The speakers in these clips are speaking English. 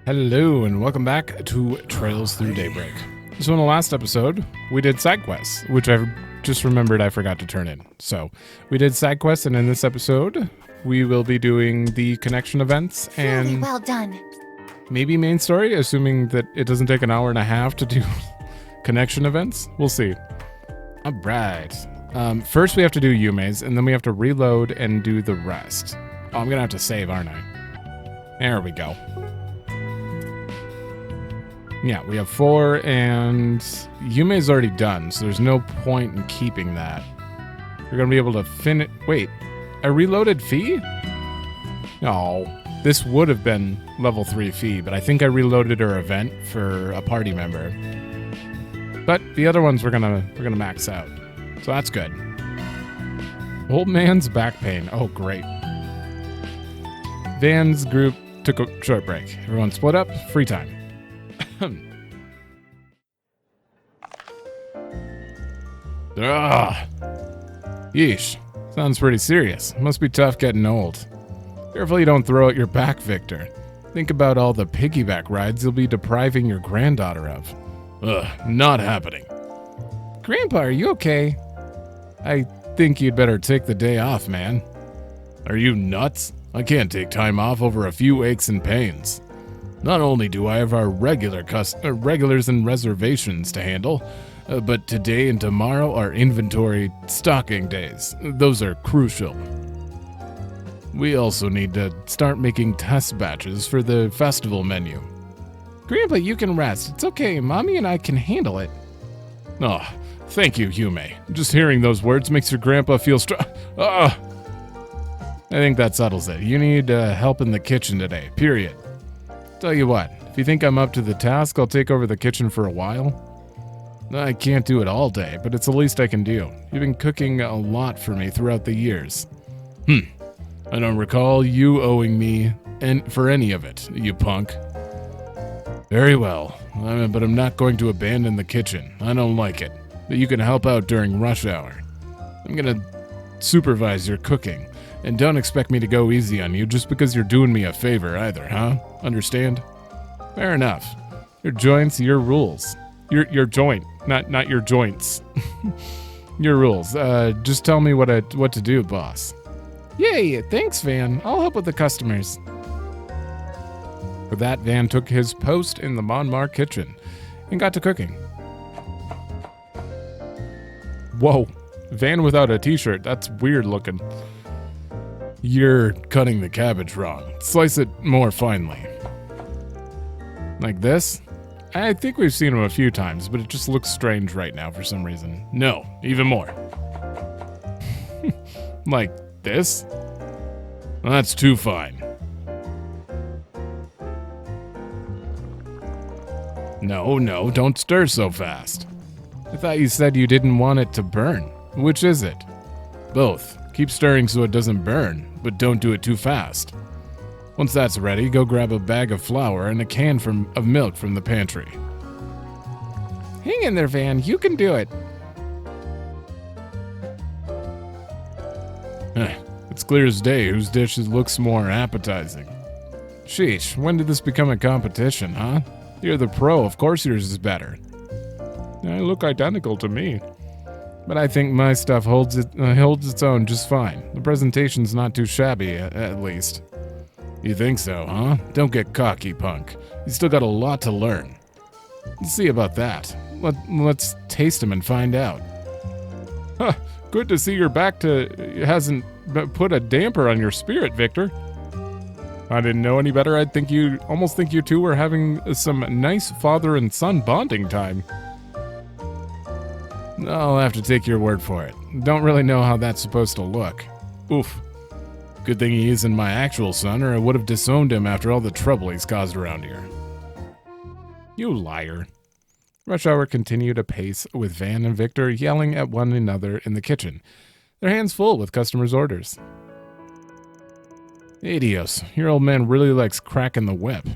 Hello, and welcome back to Trails Through Daybreak. So in the last episode, we did side quests, which I just remembered I forgot to turn in. So we did side quests, and in this episode, we will be doing the connection events and Really well done. maybe main story, assuming that it doesn't take an hour and a half to do connection events. We'll see. All right. First, we have to do Yume's, and then we have to reload and do the rest. Oh, I'm going to have to save, aren't I? There we go. Yeah, we have 4, and Yume's already done, so there's no point in keeping that. We're going to be able to finish... Wait, a reloaded fee? No, this would have been level 3 fee, but I think I reloaded her event for a party member. But the other ones we're gonna max out, so that's good. Old man's back pain. Oh, great. Van's group took a short break. Everyone split up. Free time. Yeesh. Sounds pretty serious. Must be tough getting old. Careful you don't throw out your back, Victor. Think about all the piggyback rides you'll be depriving your granddaughter of. Not happening. Grandpa, are you okay? I think you'd better take the day off, man. Are you nuts? I can't take time off over a few aches and pains. Not only do I have our regulars and reservations to handle, but today and tomorrow are inventory stocking days. Those are crucial. We also need to start making test batches for the festival menu. Grandpa, you can rest. It's okay. Mommy and I can handle it. Oh, thank you, Yume. Just hearing those words makes your grandpa feel I think that settles it. You need help in the kitchen today, period. Tell you what, if you think I'm up to the task, I'll take over the kitchen for a while. I can't do it all day, but it's the least I can do. You've been cooking a lot for me throughout the years. I don't recall you owing me for any of it, you punk. Very well, but I'm not going to abandon the kitchen. I don't like it. But you can help out during rush hour. I'm gonna supervise your cooking. And don't expect me to go easy on you just because you're doing me a favor either, huh? Understand? Fair enough. Your joints, your rules. Your joint, not your joints. Your rules. Just tell me what to do, boss. Yay, thanks, Van. I'll help with the customers. For that, Van took his post in the Monmar kitchen and got to cooking. Whoa, Van without a t-shirt. That's weird looking. You're cutting the cabbage wrong. Slice it more finely. Like this? I think we've seen him a few times, but it just looks strange right now for some reason. No, even more. Like this? Well, that's too fine. No, don't stir so fast. I thought you said you didn't want it to burn. Which is it? Both. Keep stirring so it doesn't burn, but don't do it too fast. Once that's ready, go grab a bag of flour and a can of milk from the pantry. Hang in there, Van. You can do it. It's clear as day whose dish looks more appetizing. Sheesh, when did this become a competition, huh? You're the pro, of course yours is better. They look identical to me. But I think my stuff holds its own just fine. The presentation's not too shabby, at least. You think so, huh? Don't get cocky, punk. You still got a lot to learn. Let's see about that. Let's taste them and find out. Huh, good to see your back hasn't put a damper on your spirit, Victor. I didn't know any better. Almost think you two were having some nice father and son bonding time. I'll have to take your word for it. Don't really know how that's supposed to look. Oof. Good thing he isn't my actual son, or I would have disowned him after all the trouble he's caused around here. You liar. Rush hour continued apace, with Van and Victor yelling at one another in the kitchen, their hands full with customers' orders. Adios, your old man really likes cracking the whip.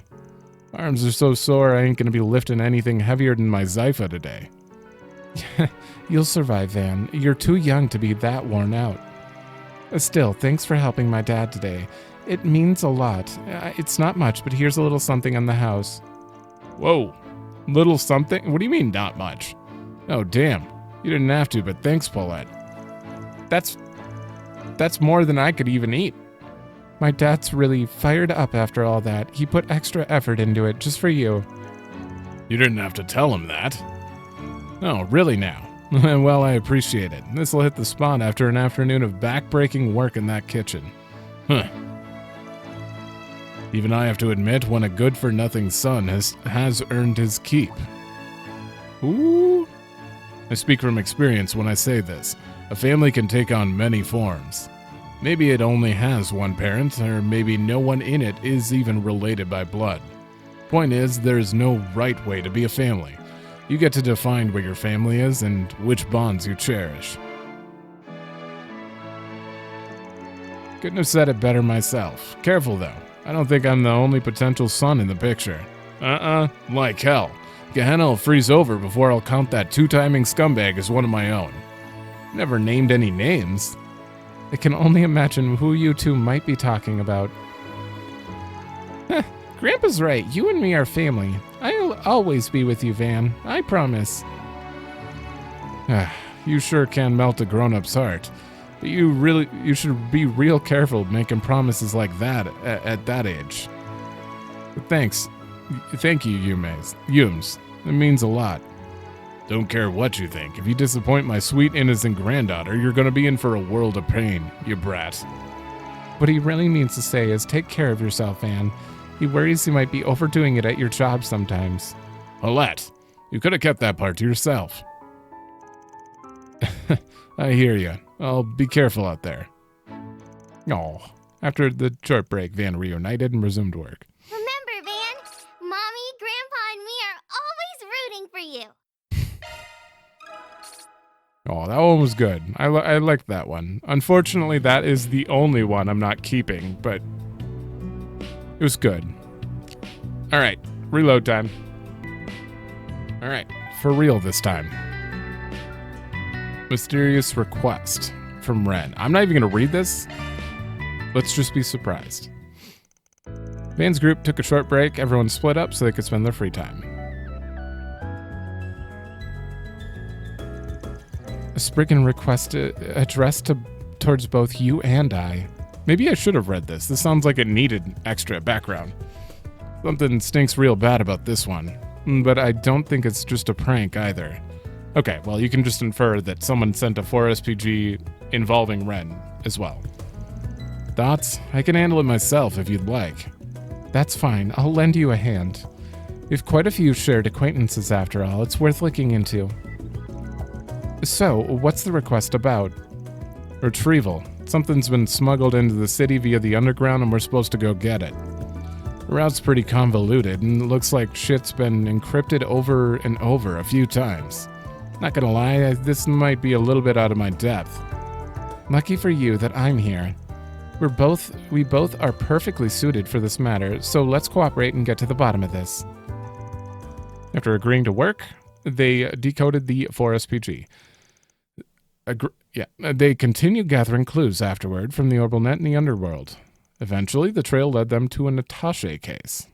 Arms are so sore I ain't gonna be lifting anything heavier than my Zypha today. You'll survive, Van. You're too young to be that worn out. Still, thanks for helping my dad today. It means a lot. It's not much, but here's a little something on the house. Whoa. Little something? What do you mean, not much? Oh, damn. You didn't have to, but thanks, Paulette. That's more than I could even eat. My dad's really fired up after all that. He put extra effort into it just for you. You didn't have to tell him that. Oh, really now? Well, I appreciate it. This'll hit the spot after an afternoon of back-breaking work in that kitchen. Huh. Even I have to admit when a good-for-nothing son has earned his keep. Ooh. I speak from experience when I say this. A family can take on many forms. Maybe it only has one parent, or maybe no one in it is even related by blood. Point is, there is no right way to be a family. You get to define what your family is and which bonds you cherish. Couldn't have said it better myself. Careful though. I don't think I'm the only potential son in the picture. Like hell. Gehenna will freeze over before I'll count that two-timing scumbag as one of my own. Never named any names. I can only imagine who you two might be talking about. Grandpa's right. You and me are family. I'll always be with you, Van. I promise. You sure can melt a grown-up's heart. But you should be real careful making promises like that at that age. But thanks. Thank you, Yums. It means a lot. Don't care what you think. If you disappoint my sweet, innocent granddaughter, you're gonna be in for a world of pain, you brat. What he really means to say is take care of yourself, Anne. He worries you might be overdoing it at your job sometimes. Paulette, you could have kept that part to yourself. I hear you. I'll be careful out there. Oh. After the short break, Van reunited and resumed work. Remember, Van, Mommy, Grandpa, and me are always rooting for you. Oh, that one was good. I liked that one. Unfortunately, that is the only one I'm not keeping, but it was good. All right, reload time. All right, for real this time. Mysterious request from Ren. I'm not even going to read this. Let's just be surprised. Van's group took a short break. Everyone split up so they could spend their free time. A spriggan request addressed towards both you and I. Maybe I should have read this. This sounds like it needed extra background. Something stinks real bad about this one. But I don't think it's just a prank either. Okay, well, you can just infer that someone sent a 4SPG involving Ren as well. Thoughts? I can handle it myself if you'd like. That's fine. I'll lend you a hand. We've quite a few shared acquaintances after all. It's worth looking into. So, what's the request about? Retrieval. Something's been smuggled into the city via the underground and we're supposed to go get it. The route's pretty convoluted and it looks like shit's been encrypted over and over a few times. Not gonna lie, this might be a little bit out of my depth. Lucky for you that I'm here. We both are perfectly suited for this matter, so let's cooperate and get to the bottom of this. After agreeing to work, they decoded the 4SPG. They continued gathering clues afterward from the orbital net in the underworld. Eventually, the trail led them to an attaché case.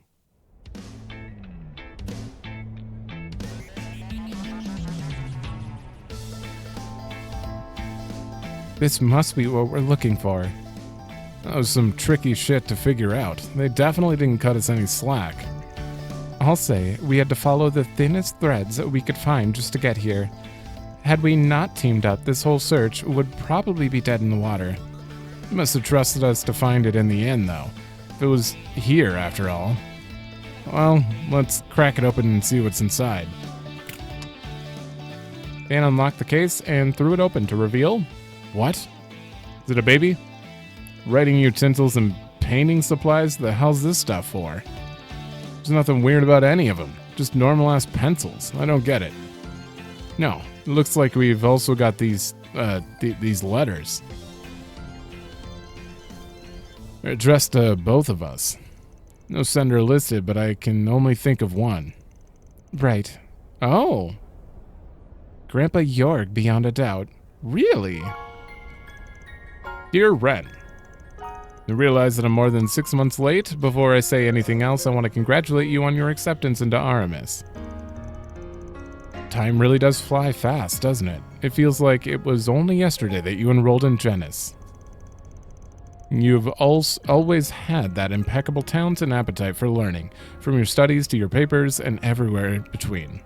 This must be what we're looking for. That was some tricky shit to figure out. They definitely didn't cut us any slack. I'll say, we had to follow the thinnest threads that we could find just to get here. Had we not teamed up, this whole search would probably be dead in the water. You must have trusted us to find it in the end, though. If it was here, after all. Well, let's crack it open and see what's inside. Dan unlocked the case and threw it open to reveal... What? Is it a baby? Writing utensils and painting supplies? The hell's this stuff for? There's nothing weird about any of them. Just normal-ass pencils. I don't get it. No, it looks like we've also got these letters. They're addressed to both of us. No sender listed, but I can only think of one. Right. Oh. Grandpa York, beyond a doubt. Really? Dear Ren, I realize that I'm more than 6 months late. Before I say anything else, I want to congratulate you on your acceptance into Aramis. Time really does fly fast, doesn't it? It feels like it was only yesterday that you enrolled in Genis. You've always had that impeccable talent and appetite for learning, from your studies to your papers and everywhere in between.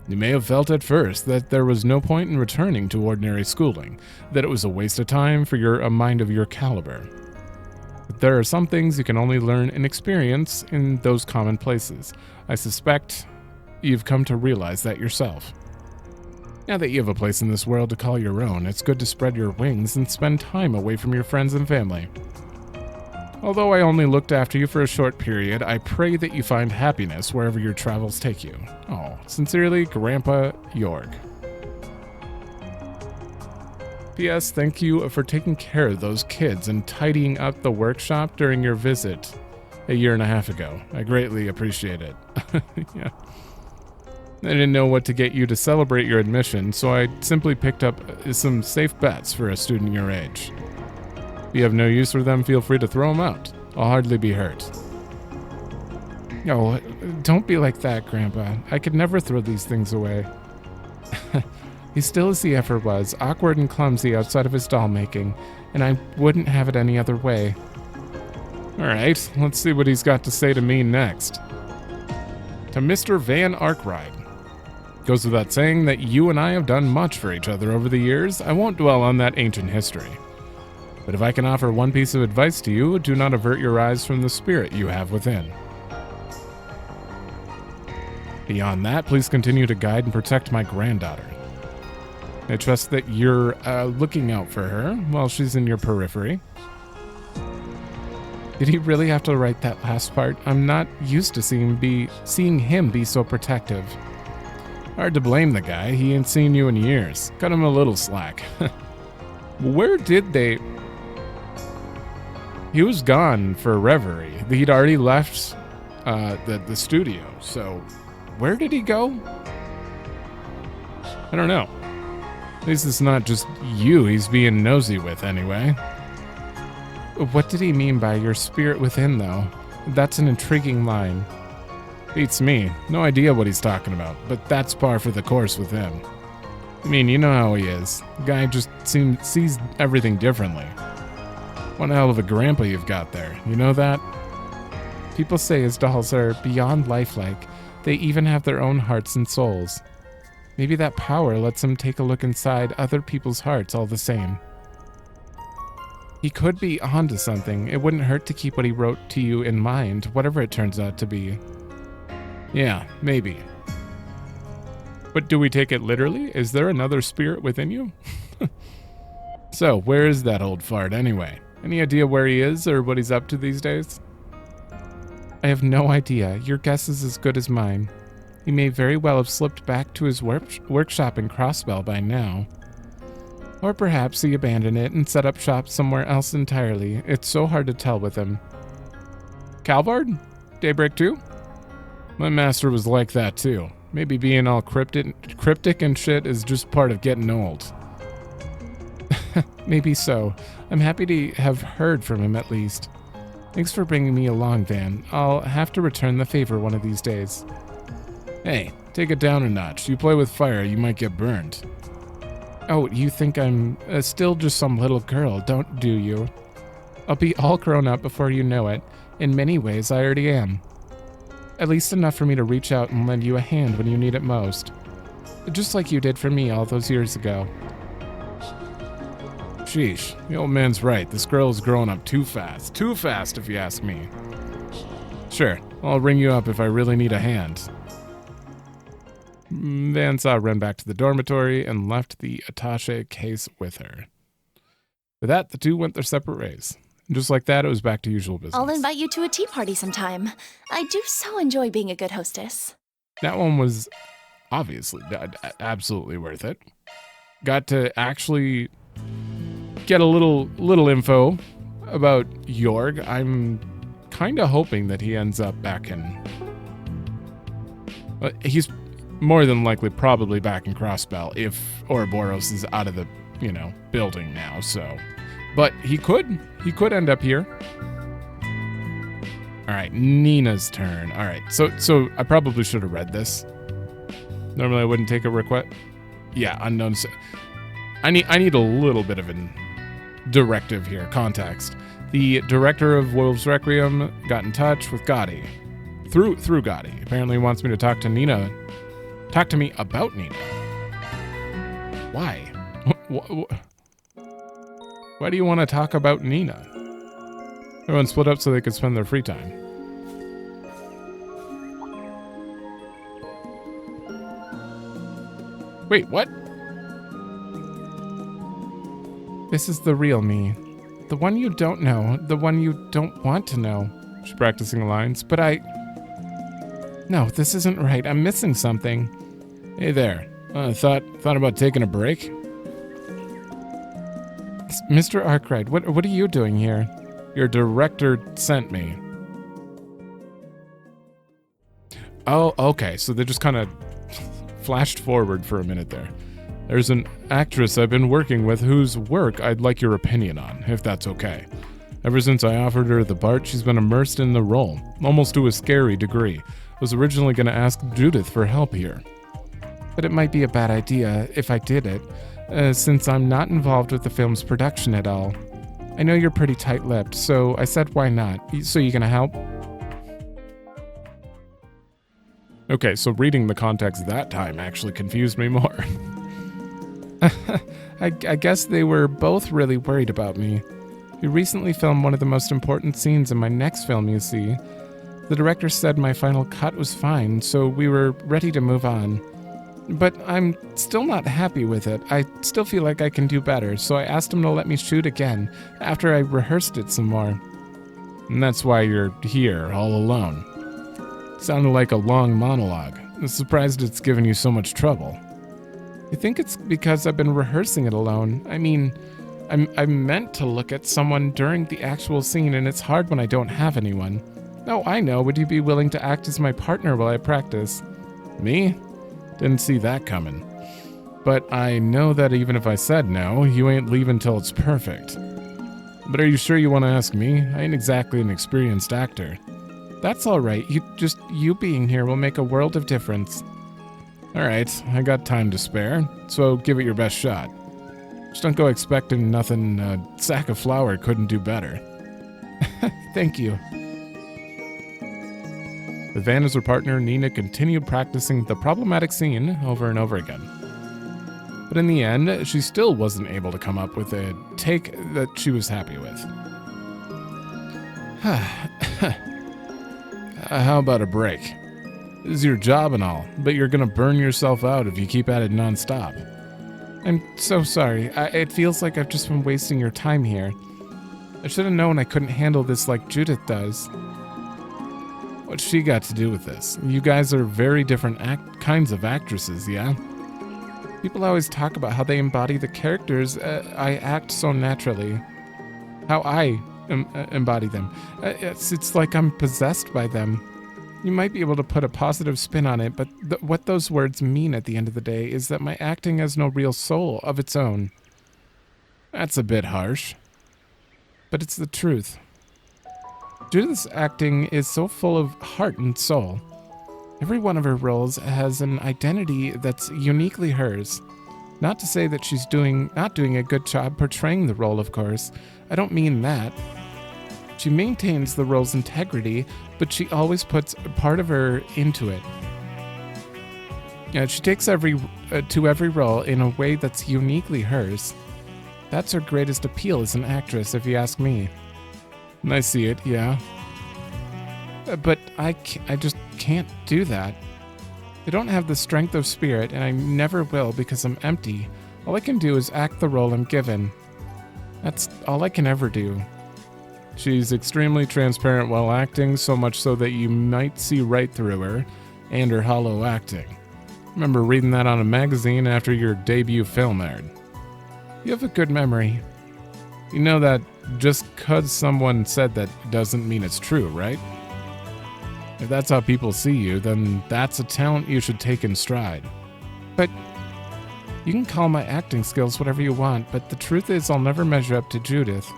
You may have felt at first that there was no point in returning to ordinary schooling, that it was a waste of time for a mind of your caliber. But there are some things you can only learn and experience in those common places. I suspect you've come to realize that yourself. Now that you have a place in this world to call your own, it's good to spread your wings and spend time away from your friends and family. Although I only looked after you for a short period, I pray that you find happiness wherever your travels take you. Oh, sincerely, Grandpa Jorg. P.S. Thank you for taking care of those kids and tidying up the workshop during your visit a year and a half ago. I greatly appreciate it. Yeah. I didn't know what to get you to celebrate your admission, so I simply picked up some safe bets for a student your age. If you have no use for them, feel free to throw them out. I'll hardly be hurt. Oh, don't be like that, Grandpa. I could never throw these things away. He's still as he ever was, awkward and clumsy outside of his doll making, and I wouldn't have it any other way. Alright, let's see what he's got to say to me next. To Mr. Van Arkride. Goes without saying that you and I have done much for each other over the years. I won't dwell on that ancient history. But if I can offer one piece of advice to you, do not avert your eyes from the spirit you have within. Beyond that, please continue to guide and protect my granddaughter. I trust that you're looking out for her while she's in your periphery. Did he really have to write that last part? I'm not used to seeing him be so protective. Hard to blame the guy. He ain't seen you in years. Cut him a little slack. Where did they... He was gone for reverie. He'd already left the studio, so where did he go? I don't know. At least it's not just you he's being nosy with, anyway. What did he mean by your spirit within, though? That's an intriguing line. Beats me. No idea what he's talking about, but that's par for the course with him. I mean, you know how he is. The guy just sees everything differently. One hell of a grandpa you've got there, you know that? People say his dolls are beyond lifelike. They even have their own hearts and souls. Maybe that power lets him take a look inside other people's hearts all the same. He could be onto something. It wouldn't hurt to keep what he wrote to you in mind, whatever it turns out to be. Yeah, maybe. But do we take it literally? Is there another spirit within you? So, where is that old fart anyway? Any idea where he is or what he's up to these days? I have no idea. Your guess is as good as mine. He may very well have slipped back to his workshop in Crossbell by now. Or perhaps he abandoned it and set up shop somewhere else entirely. It's so hard to tell with him. Calvard? Daybreak too? My master was like that too. Maybe being all cryptic and shit is just part of getting old. Maybe so. I'm happy to have heard from him at least. Thanks for bringing me along, Van. I'll have to return the favor one of these days. Hey, take it down a notch. You play with fire, you might get burned. Oh, you think I'm still just some little girl, do you? I'll be all grown up before you know it. In many ways, I already am. At least enough for me to reach out and lend you a hand when you need it most. Just like you did for me all those years ago. Sheesh, the old man's right. This girl is growing up too fast. Too fast, if you ask me. Sure, I'll ring you up if I really need a hand. Van saw run back to the dormitory and left the attaché case with her. With that, the two went their separate ways. And just like that, it was back to usual business. I'll invite you to a tea party sometime. I do so enjoy being a good hostess. That one was obviously absolutely worth it. Got to actually get a little info about Jorg. I'm kind of hoping that he ends up back in... he's more than likely probably back in Crossbell if Ouroboros is out of the, building now, so But he could end up here. All right, Nina's turn. All right, so I probably should have read this. Normally I wouldn't take a request. Yeah, unknown. I need a little bit of a directive here, context. The director of Wolves Requiem got in touch with Gotti. Through Gotti. Apparently he wants me to talk to Nina. Talk to me about Nina. Why? Why do you want to talk about Nina? Everyone split up so they could spend their free time. Wait, what? This is the real me. The one you don't know. The one you don't want to know. She's practicing lines, but No, this isn't right. I'm missing something. Hey there. Thought about taking a break? Mr. Arkride, what are you doing here? Your director sent me. Oh, okay. So they just kind of flashed forward for a minute there. There's an actress I've been working with whose work I'd like your opinion on, if that's okay. Ever since I offered her the part, she's been immersed in the role, almost to a scary degree. Was originally going to ask Judith for help here. But it might be a bad idea if I did it, since I'm not involved with the film's production at all. I know you're pretty tight-lipped, so I said why not. So you gonna help? Okay, so reading the context that time actually confused me more. I guess they were both really worried about me. We recently filmed one of the most important scenes in my next film, you see. The director said my final cut was fine, so we were ready to move on. But I'm still not happy with it. I still feel like I can do better, so I asked him to let me shoot again after I rehearsed it some more. And that's why you're here, all alone. Sounded like a long monologue. I'm surprised it's given you so much trouble. I think it's because I've been rehearsing it alone. I mean, I'm meant to look at someone during the actual scene, and it's hard when I don't have anyone. Oh, I know. Would you be willing to act as my partner while I practice? Me? Didn't see that coming. But I know that even if I said no, you ain't leaving till it's perfect. But are you sure you want to ask me? I ain't exactly an experienced actor. That's all right. You being here will make a world of difference. All right, I got time to spare, so give it your best shot. Just don't go expecting nothing a sack of flour couldn't do better. Thank you. With Van as her partner, Nina continued practicing the problematic scene over and over again. But in the end, she still wasn't able to come up with a take that she was happy with. How about a break? This is your job and all, but you're gonna burn yourself out if you keep at it nonstop. I'm so sorry. It feels like I've just been wasting your time here. I should have known I couldn't handle this like Judith does. What's she got to do with this? You guys are very different kinds of actresses, yeah? People always talk about how they embody the characters I act so naturally. How I embody them. It's like I'm possessed by them. You might be able to put a positive spin on it, but what those words mean at the end of the day is that my acting has no real soul of its own. That's a bit harsh. But it's the truth. Judith's acting is so full of heart and soul. Every one of her roles has an identity that's uniquely hers. Not to say that she's not doing a good job portraying the role, of course. I don't mean that. She maintains the role's integrity, but she always puts a part of her into it. She takes to every role in a way that's uniquely hers. That's her greatest appeal as an actress, if you ask me. And I see it, yeah. But I just can't do that. I don't have the strength of spirit, and I never will because I'm empty. All I can do is act the role I'm given. That's all I can ever do. She's extremely transparent while acting, so much so that you might see right through her and her hollow acting. Remember reading that on a magazine after your debut film aired. You have a good memory. You know that just 'cause someone said that doesn't mean it's true, right? If that's how people see you, then that's a talent you should take in stride. But You can call my acting skills whatever you want, but the truth is I'll never measure up to Judith.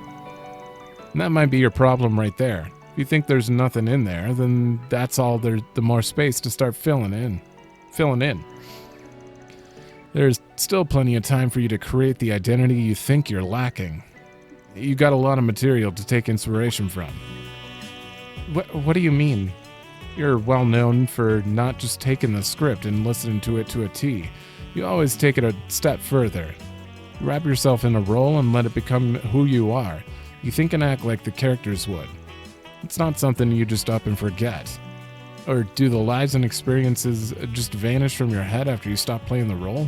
And that might be your problem right there. If you think there's nothing in there, then that's all the more space to start filling in. There's still plenty of time for you to create the identity you think you're lacking. You got a lot of material to take inspiration from. What do you mean? You're well known for not just taking the script and listening to it to a T. You always take it a step further. Wrap yourself in a role and let it become who you are. You think and act like the characters would. It's not something you just up and forget. Or do the lives and experiences just vanish from your head after you stop playing the role?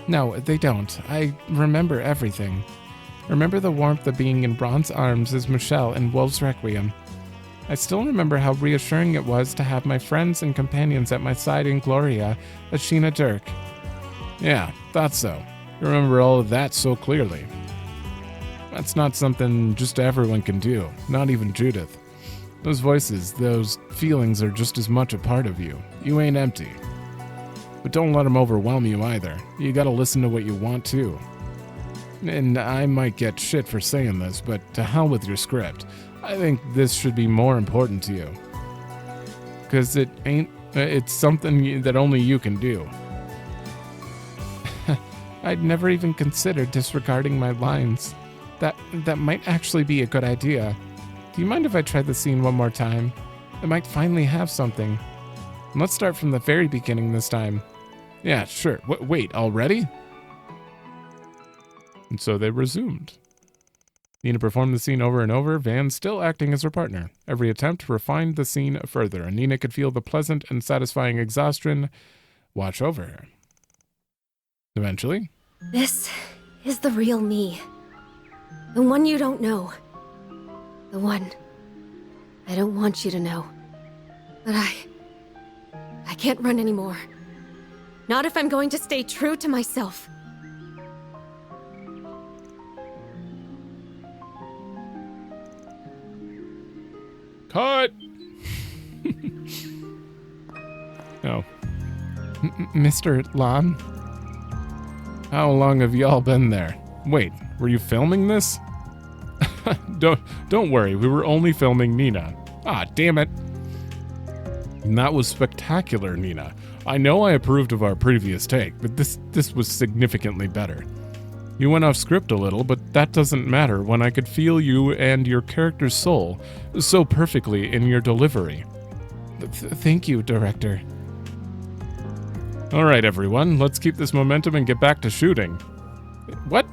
No, they don't. I remember everything. Remember the warmth of being in Bron's arms as Michelle in Wolf's Requiem. I still remember how reassuring it was to have my friends and companions at my side in Gloria as Sheena Dirk. Yeah, thought so. You remember all of that so clearly. That's not something just everyone can do, not even Judith. Those voices, those feelings are just as much a part of you. You ain't empty. But don't let them overwhelm you either. You gotta listen to what you want too. And I might get shit for saying this, but to hell with your script. I think this should be more important to you. Because it's something that only you can do. I'd never even considered disregarding my lines. That might actually be a good idea. Do you mind if I try the scene one more time? I might finally have something. And let's start from the very beginning this time. Yeah, sure. Wait, already? And so they resumed. Nina performed the scene over and over, Van still acting as her partner. Every attempt refined the scene further, and Nina could feel the pleasant and satisfying exhaustion wash over her. Eventually, this is the real me. The one you don't know. The one I don't want you to know. But I can't run anymore. Not if I'm going to stay true to myself. Cut! Oh. Mr. Lon? How long have y'all been there? Wait, were you filming this? Don't worry, we were only filming Nina. Ah, damn it. And that was spectacular, Nina. I know I approved of our previous take, but this was significantly better. You went off script a little, but that doesn't matter when I could feel you and your character's soul so perfectly in your delivery. Thank you, director. All right, everyone, let's keep this momentum and get back to shooting. What?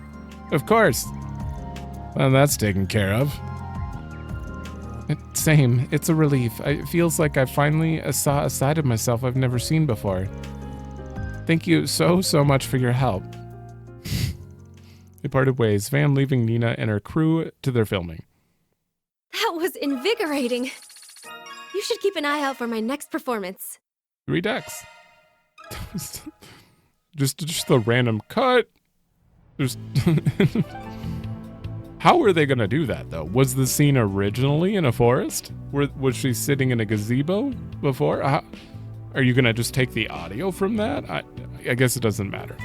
Of course. Well, that's taken care of. Same. It's a relief. It feels like I finally saw a side of myself I've never seen before. Thank you so much for your help. They parted ways, Van leaving Nina and her crew to their filming. That was invigorating. You should keep an eye out for my next performance. 3 decks. just a random cut. Just How are they going to do that, though? Was the scene originally in a forest? Was she sitting in a gazebo before? Are you going to just take the audio from that? I guess it doesn't matter.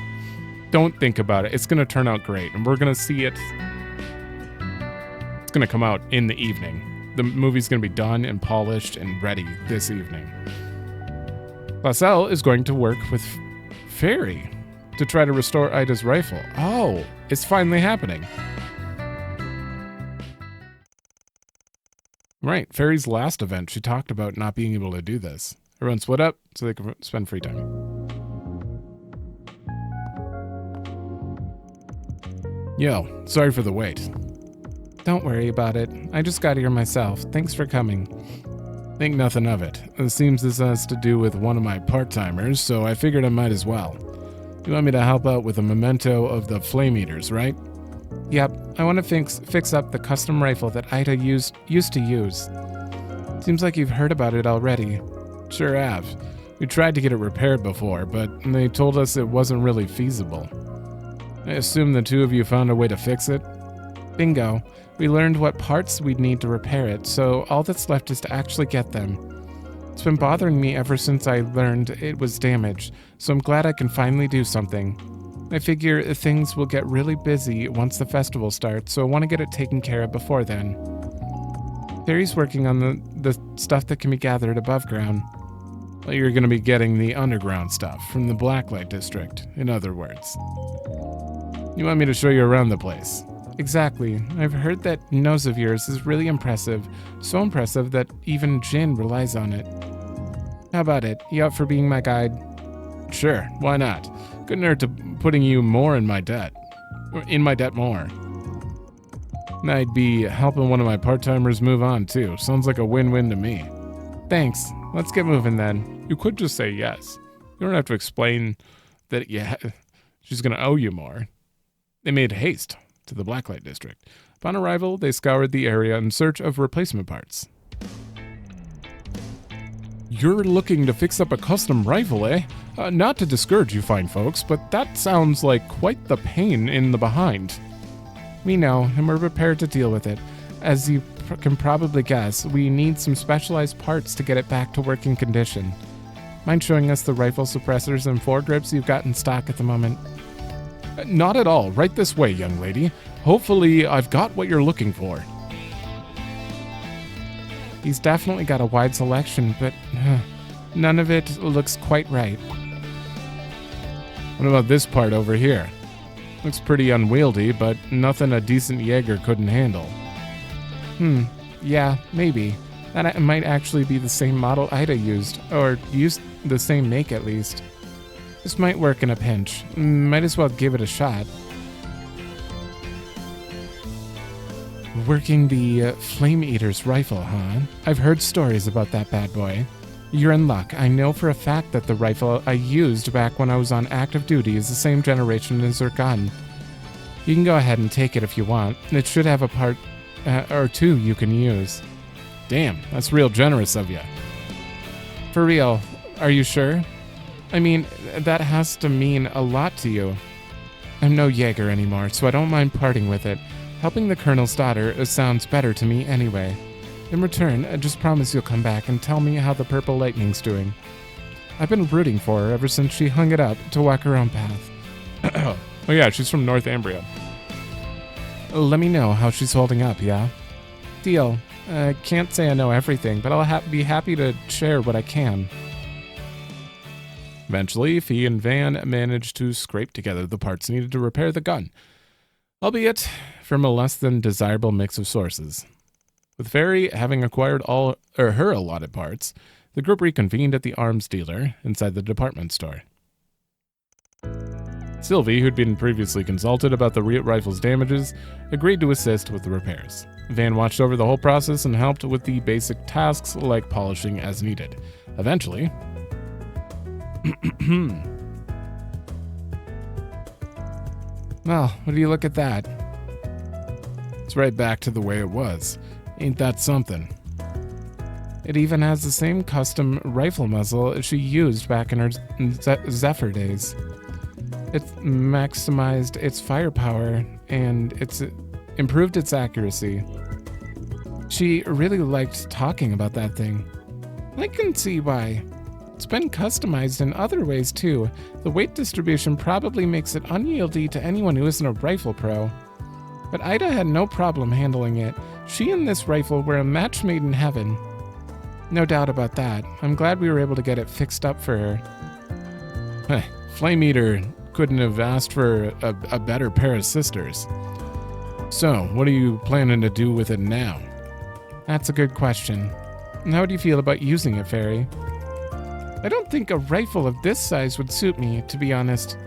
Don't think about it. It's going to turn out great, and we're going to see it. It's going to come out in the evening. The movie's going to be done and polished and ready this evening. Lascelles is going to work with Fairy to try to restore Ida's rifle. Oh, it's finally happening. Right, Fairy's last event, she talked about not being able to do this. Everyone split up so they can spend free time. Yo, sorry for the wait. Don't worry about it. I just got here myself. Thanks for coming. Think nothing of it. It seems this has to do with one of my part-timers, so I figured I might as well. You want me to help out with a memento of the Flame Eaters, right? Yep, I want to fix up the custom rifle that Ida used to use. Seems like you've heard about it already. Sure have. We tried to get it repaired before, but they told us it wasn't really feasible. I assume the two of you found a way to fix it? Bingo. We learned what parts we'd need to repair it, so all that's left is to actually get them. It's been bothering me ever since I learned it was damaged, so I'm glad I can finally do something. I figure things will get really busy once the festival starts, so I want to get it taken care of before then. Fairy's working on the stuff that can be gathered above ground. Well, you're going to be getting the underground stuff from the Blacklight District, in other words. You want me to show you around the place? Exactly. I've heard that nose of yours is really impressive, so impressive that even Jin relies on it. How about it? You up for being my guide? Sure, why not? Couldn't hurt to putting you more in my debt. Or in my debt more. I'd be helping one of my part-timers move on too. Sounds like a win-win to me. Thanks. Let's get moving then. You could just say yes. You don't have to explain that she's going to owe you more. They made haste to the Blacklight District. Upon arrival, they scoured the area in search of replacement parts. You're looking to fix up a custom rifle, eh? Not to discourage you fine folks, but that sounds like quite the pain in the behind. We know, and we're prepared to deal with it. As you can probably guess, we need some specialized parts to get it back to working condition. Mind showing us the rifle suppressors and foregrips you've got in stock at the moment? Not at all. Right this way, young lady. Hopefully, I've got what you're looking for. He's definitely got a wide selection, but none of it looks quite right. What about this part over here? Looks pretty unwieldy, but nothing a decent Jaeger couldn't handle. Yeah, maybe. That might actually be the same model Ida used, or used the same make at least. This might work in a pinch. Might as well give it a shot. Working the Flame Eater's rifle, huh? I've heard stories about that bad boy. You're in luck. I know for a fact that the rifle I used back when I was on active duty is the same generation as her gun. You can go ahead and take it if you want. It should have a part or two you can use. Damn, that's real generous of you. For real, are you sure? I mean, that has to mean a lot to you. I'm no Jaeger anymore, so I don't mind parting with it. Helping the Colonel's daughter sounds better to me anyway. In return, just promise you'll come back and tell me how the Purple Lightning's doing. I've been rooting for her ever since she hung it up to walk her own path. Oh yeah, she's from Northumbria. Let me know how she's holding up, yeah? Deal. I can't say I know everything, but I'll be happy to share what I can. Eventually, Fee and Van managed to scrape together the parts needed to repair the gun, albeit from a less than desirable mix of sources. With Fairy having acquired all her allotted parts, the group reconvened at the arms dealer inside the department store. Sylvie, who'd been previously consulted about the rifle's damages, agreed to assist with the repairs. Van watched over the whole process and helped with the basic tasks like polishing as needed. Eventually... Well, what do you look at that? It's right back to the way it was. Ain't that something? It even has the same custom rifle muzzle she used back in her Zephyr days. It's maximized its firepower, and it's improved its accuracy. She really liked talking about that thing. I can see why. It's been customized in other ways too. The weight distribution probably makes it unwieldy to anyone who isn't a rifle pro. But Ida had no problem handling it. She and this rifle were a match made in heaven. No doubt about that. I'm glad we were able to get it fixed up for her. Flame Eater couldn't have asked for a better pair of sisters. So, what are you planning to do with it now? That's a good question. How do you feel about using it, Fairy? I don't think a rifle of this size would suit me, to be honest.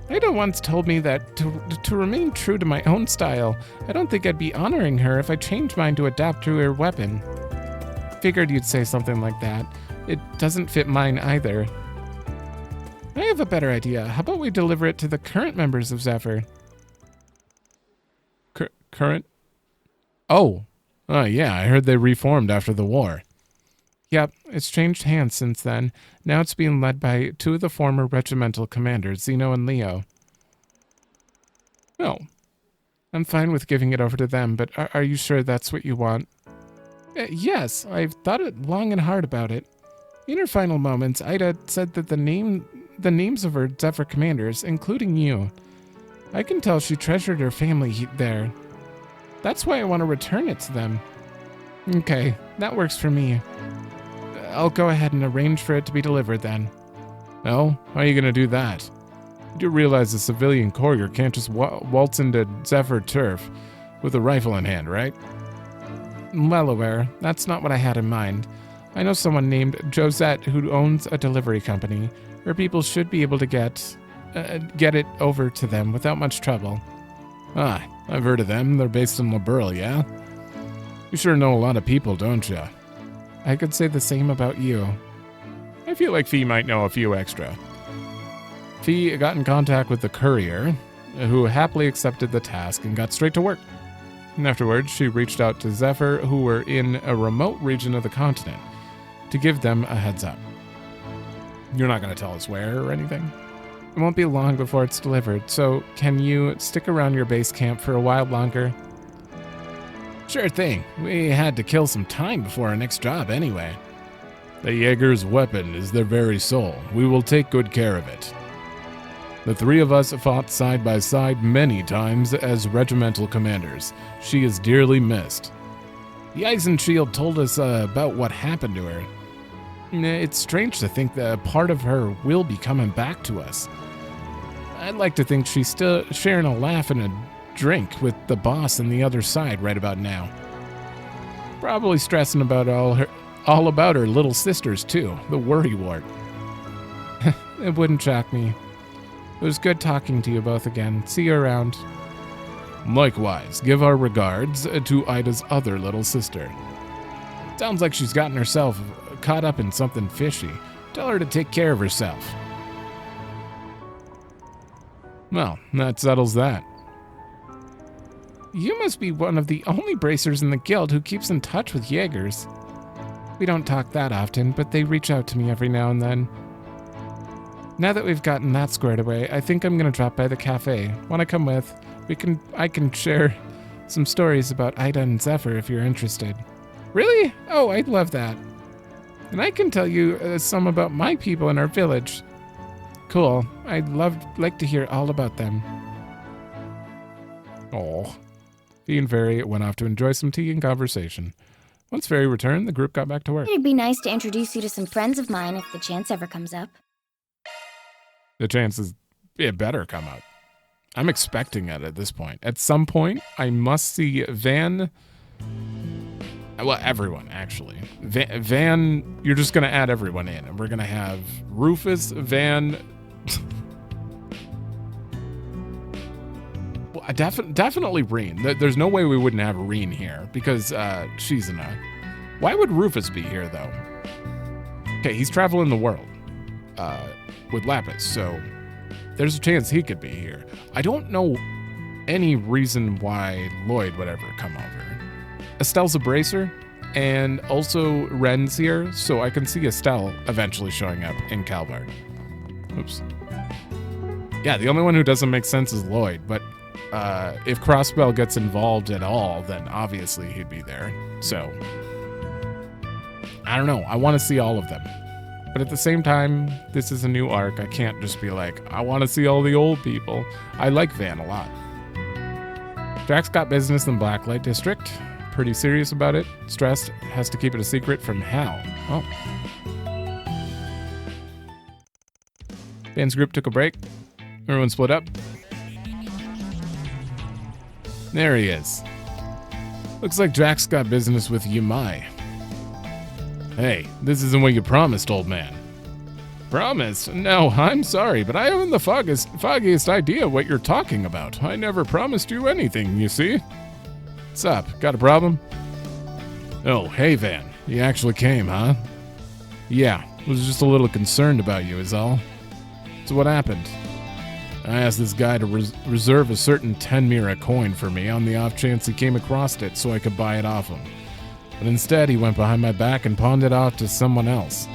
Ida once told me that to remain true to my own style, I don't think I'd be honoring her if I changed mine to adapt to her weapon. Figured you'd say something like that. It doesn't fit mine either. I have a better idea. How about we deliver it to the current members of Zephyr? Current? Oh, yeah, I heard they reformed after the war. Yep, it's changed hands since then. Now it's being led by two of the former regimental commanders, Zeno and Leo. Oh, I'm fine with giving it over to them, but are you sure that's what you want? Yes, I've thought it long and hard about it. In her final moments, Ida said that the names of her Zephyr commanders, including you. I can tell she treasured her family there. That's why I want to return it to them. Okay, that works for me. I'll go ahead and arrange for it to be delivered then. Well, how are you going to do that? You do realize a civilian courier can't just waltz into Zephyr turf with a rifle in hand, right? Well aware. That's not what I had in mind. I know someone named Josette who owns a delivery company where people should be able to get it over to them without much trouble. Ah, I've heard of them. They're based in Liberl, yeah? You sure know a lot of people, don't you? I could say the same about you. I feel like Fee might know a few extra. Fee got in contact with the courier, who happily accepted the task and got straight to work. And afterwards, she reached out to Zephyr, who were in a remote region of the continent, to give them a heads up. You're not going to tell us where or anything? It won't be long before it's delivered, so can you stick around your base camp for a while longer? Sure thing. We had to kill some time before our next job anyway. The Jaeger's weapon is their very soul. We will take good care of it. The three of us fought side by side many times as regimental commanders. She is dearly missed. The Eisenshield told us about what happened to her. It's strange to think that a part of her will be coming back to us. I'd like to think she's still sharing a laugh and a drink with the boss on the other side right about now. Probably stressing about all about her little sisters too, the worrywart. It wouldn't shock me. It was good talking to you both again. See you around. Likewise, give our regards to Ida's other little sister. Sounds like she's gotten herself caught up in something fishy. Tell her to take care of herself. Well, that settles that. You must be one of the only bracers in the guild who keeps in touch with Jaegers. We don't talk that often, but they reach out to me every now and then. Now that we've gotten that squared away, I think I'm gonna drop by the cafe. Wanna come with? I can share some stories about Ida and Zephyr if you're interested. Really? Oh, I'd love that. And I can tell you some about my people in our village. Cool. I'd like to hear all about them. Oh. Fee and Fairy went off to enjoy some tea and conversation. Once Fairy returned, the group got back to work. It'd be nice to introduce you to some friends of mine if the chance ever comes up. The chances it better come up. I'm expecting it at this point. At some point, I must see Van. Well, everyone, actually. Van, you're just going to add everyone in. And we're going to have Rufus, Van. Well, definitely Reen. There's no way we wouldn't have Reen here because she's in a. Why would Rufus be here, though? Okay, he's traveling the world with Lapis, so there's a chance he could be here. I don't know any reason why Lloyd would ever come over. Estelle's a bracer, and also Ren's here, so I can see Estelle eventually showing up in Calvard. Oops. Yeah, the only one who doesn't make sense is Lloyd, but if Crossbell gets involved at all, then obviously he'd be there. So, I don't know. I want to see all of them. But at the same time, this is a new arc. I can't just be like, I want to see all the old people. I like Van a lot. Jack's got business in Blacklight District. Pretty serious about it. Stressed, has to keep it a secret from Hal. Oh. Van's group took a break. Everyone split up. There he is. Looks like Jack's got business with Yamai. Hey, this isn't what you promised, old man. Promised? No, I'm sorry, but I haven't the foggiest idea what you're talking about. I never promised you anything, you see? What's up? Got a problem? Oh, hey, Van. You actually came, huh? Yeah, was just a little concerned about you is all. So what happened? I asked this guy to reserve a certain 10 Mira coin for me on the off chance he came across it so I could buy it off him. But instead, he went behind my back and pawned it off to someone else.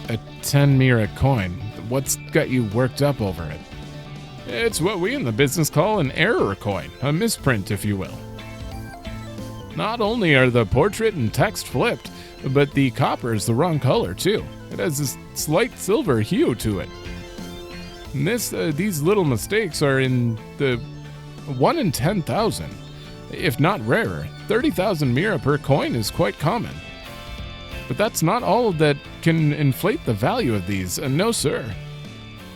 A 10 Mira coin. What's got you worked up over it? It's what we in the business call an error coin, a misprint, if you will. Not only are the portrait and text flipped, But the copper is the wrong color, too. It has this slight silver hue to it. And these little mistakes are in the 1 in 10,000, if not rarer. 30,000 mira per coin is quite common. But that's not all that can inflate the value of these. No, sir.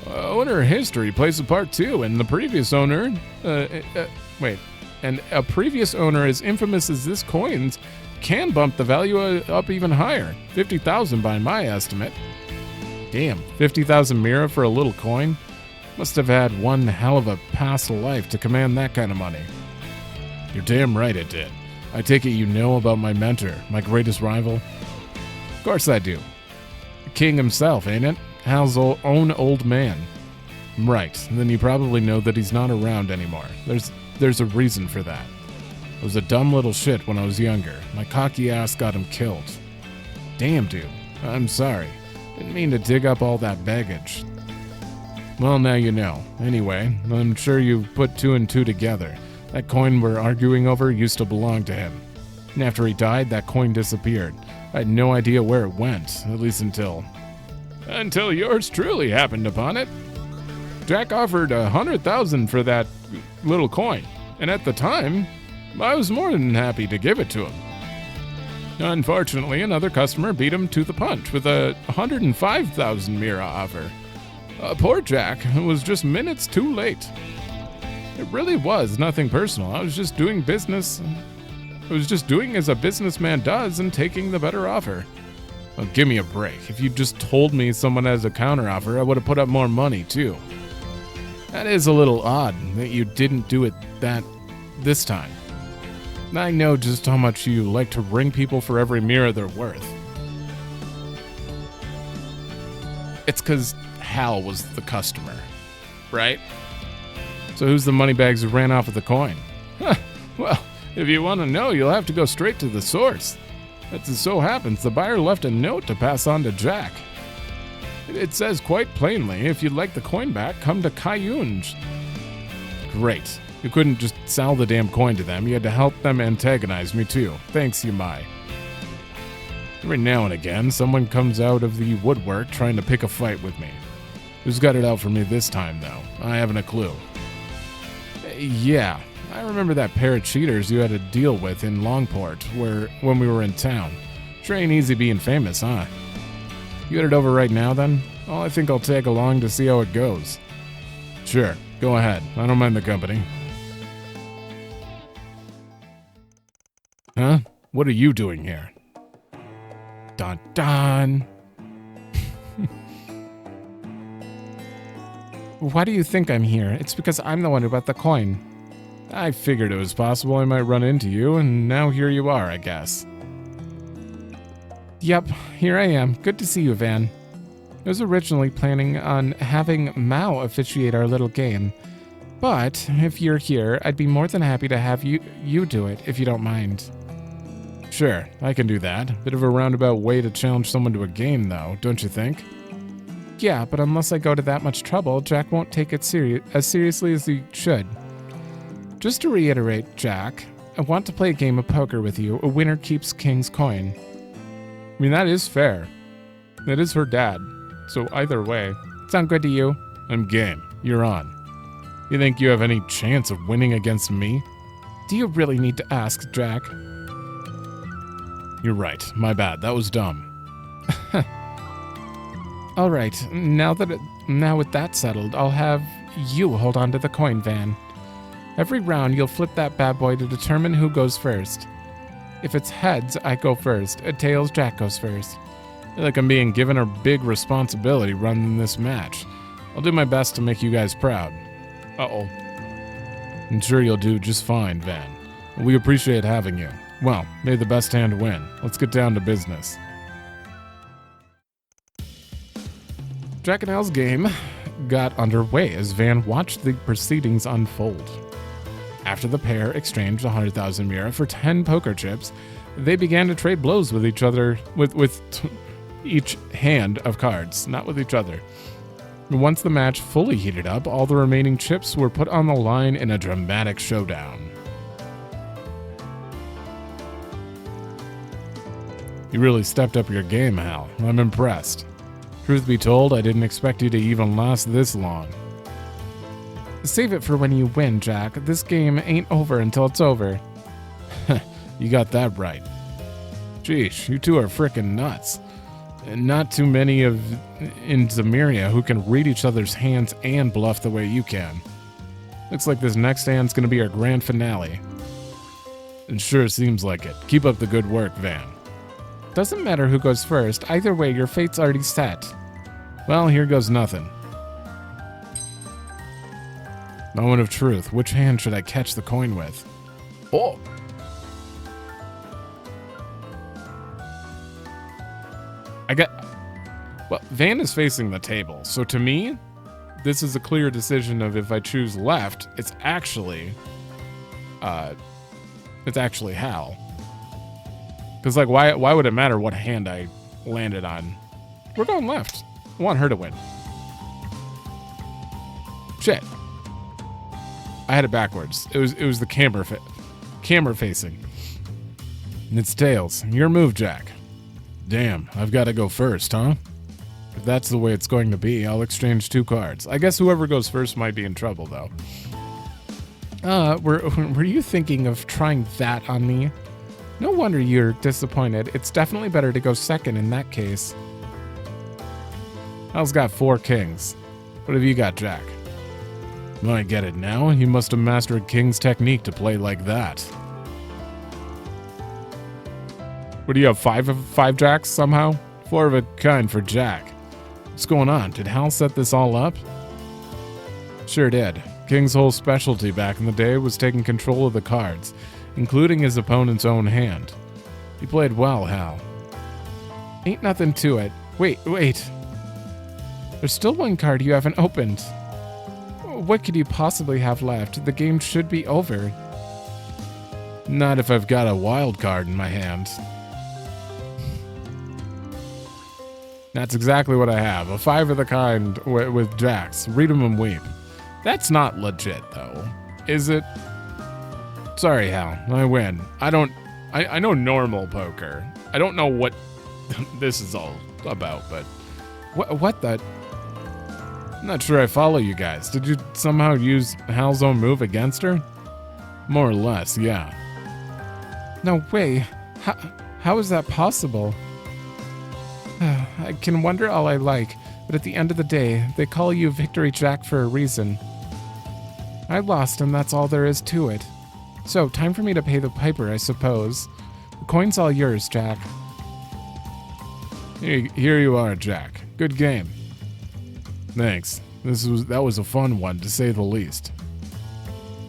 Owner history plays a part too, and the previous owner, and a previous owner as infamous as this coins can bump the value up even higher. 50,000 by my estimate. Damn, 50,000 mira for a little coin? Must have had one hell of a past life to command that kind of money. You're damn right it did. I take it you know about my mentor, my greatest rival? Of course I do. The king himself, ain't it? Hal's own old man. Right, then you probably know that he's not around anymore. There's a reason for that. I was a dumb little shit when I was younger. My cocky ass got him killed. Damn, dude. I'm sorry. Didn't mean to dig up all that baggage. Well, now you know. Anyway, I'm sure you've put 2 and 2 together. That coin we're arguing over used to belong to him. And after he died, that coin disappeared. I had no idea where it went, at least until yours truly happened upon it. Jack offered 100,000 for that little coin, and at the time, I was more than happy to give it to him. Unfortunately, another customer beat him to the punch with a 105,000 mira offer. Poor Jack was just minutes too late. It really was nothing personal. I was just doing business. I was just doing as a businessman does and taking the better offer. Oh, give me a break. If you just told me someone has a counteroffer, I would have put up more money, too. That is a little odd that you didn't do it this time. I know just how much you like to ring people for every mira they're worth. It's because Hal was the customer, right? So who's the moneybags who ran off with the coin? Well, if you want to know, you'll have to go straight to the source. As it so happens, the buyer left a note to pass on to Jack. It says quite plainly, if you'd like the coin back, come to Kayunj. Great. You couldn't just sell the damn coin to them. You had to help them antagonize me too. Thanks, Yamai. Every now and again, someone comes out of the woodwork trying to pick a fight with me. Who's got it out for me this time, though? I haven't a clue. Yeah, I remember that pair of cheaters you had to deal with in Longport when we were in town. Sure ain't easy being famous, huh? You headed over right now, then? Well, I think I'll tag along to see how it goes. Sure, go ahead. I don't mind the company. Huh? What are you doing here? Dun dun! Why do you think I'm here? It's because I'm the one who bought the coin. I figured it was possible I might run into you, and now here you are, I guess. Yep, here I am. Good to see you, Van. I was originally planning on having Mao officiate our little game. But if you're here, I'd be more than happy to have you do it, if you don't mind. Sure, I can do that. Bit of a roundabout way to challenge someone to a game, though, don't you think? Yeah, but unless I go to that much trouble, Jack won't take it as seriously as he should. Just to reiterate, Jack, I want to play a game of poker with you. A winner keeps King's coin. I mean, that is fair. That is her dad. So either way. Sound good to you? I'm game. You're on. You think you have any chance of winning against me? Do you really need to ask, Jack? You're right. My bad. That was dumb. All right. Now with that settled, I'll have you hold on to the coin, Van. Every round, you'll flip that bad boy to determine who goes first. If it's heads, I go first. Tails, Jack goes first. I feel like I'm being given a big responsibility running this match. I'll do my best to make you guys proud. Uh-oh. I'm sure you'll do just fine, Van. We appreciate having you. Well, may the best hand win. Let's get down to business. Jack and Al's game got underway as Van watched the proceedings unfold. After the pair exchanged 100,000 mira for 10 poker chips, they began to trade blows with each other, with each hand of cards, not with each other. Once the match fully heated up, all the remaining chips were put on the line in a dramatic showdown. You really stepped up your game, Hal. I'm impressed. Truth be told, I didn't expect you to even last this long. Save it for when you win, Jack. This game ain't over until it's over. You got that right. Sheesh, you two are frickin' nuts. And not too many in Zemuria who can read each other's hands and bluff the way you can. Looks like this next hand's gonna be our grand finale. It sure seems like it. Keep up the good work, Van. Doesn't matter who goes first. Either way, your fate's already set. Well, here goes nothing. Moment of truth. Which hand should I catch the coin with? Oh! Well, Van is facing the table, so to me, this is a clear decision of if I choose left, it's actually Hal. Because, like, why would it matter what hand I landed on? We're going left. I want her to win. Shit. I had it backwards. It was the camera facing. And it's tails. Your move, Jack. Damn, I've got to go first, huh? If that's the way it's going to be, I'll exchange 2 cards. I guess whoever goes first might be in trouble, though. Were you thinking of trying that on me? No wonder you're disappointed. It's definitely better to go second in that case. Hal's got 4 kings. What have you got, Jack? Well, I get it now. You must have mastered King's technique to play like that. What do you have, 5 jacks somehow? 4 of a kind for Jack. What's going on? Did Hal set this all up? Sure did. King's whole specialty back in the day was taking control of the cards, including his opponent's own hand. He played well, Hal. Ain't nothing to it. Wait. There's still 1 card you haven't opened. What could you possibly have left? The game should be over. Not if I've got a wild card in my hand. That's exactly what I have. A 5 of the kind with jacks. Read 'em and weep. That's not legit, though. Is it? Sorry, Hal. I win. I know normal poker. I don't know what this is all about, but... What the... I'm not sure I follow you guys. Did you somehow use Hal's own move against her? More or less, yeah. No way. How is that possible? I can wonder all I like, but at the end of the day, they call you Victory Jack for a reason. I lost, and that's all there is to it. So, time for me to pay the piper, I suppose. The coin's all yours, Jack. Here you are, Jack. Good game. Thanks. That was a fun one, to say the least.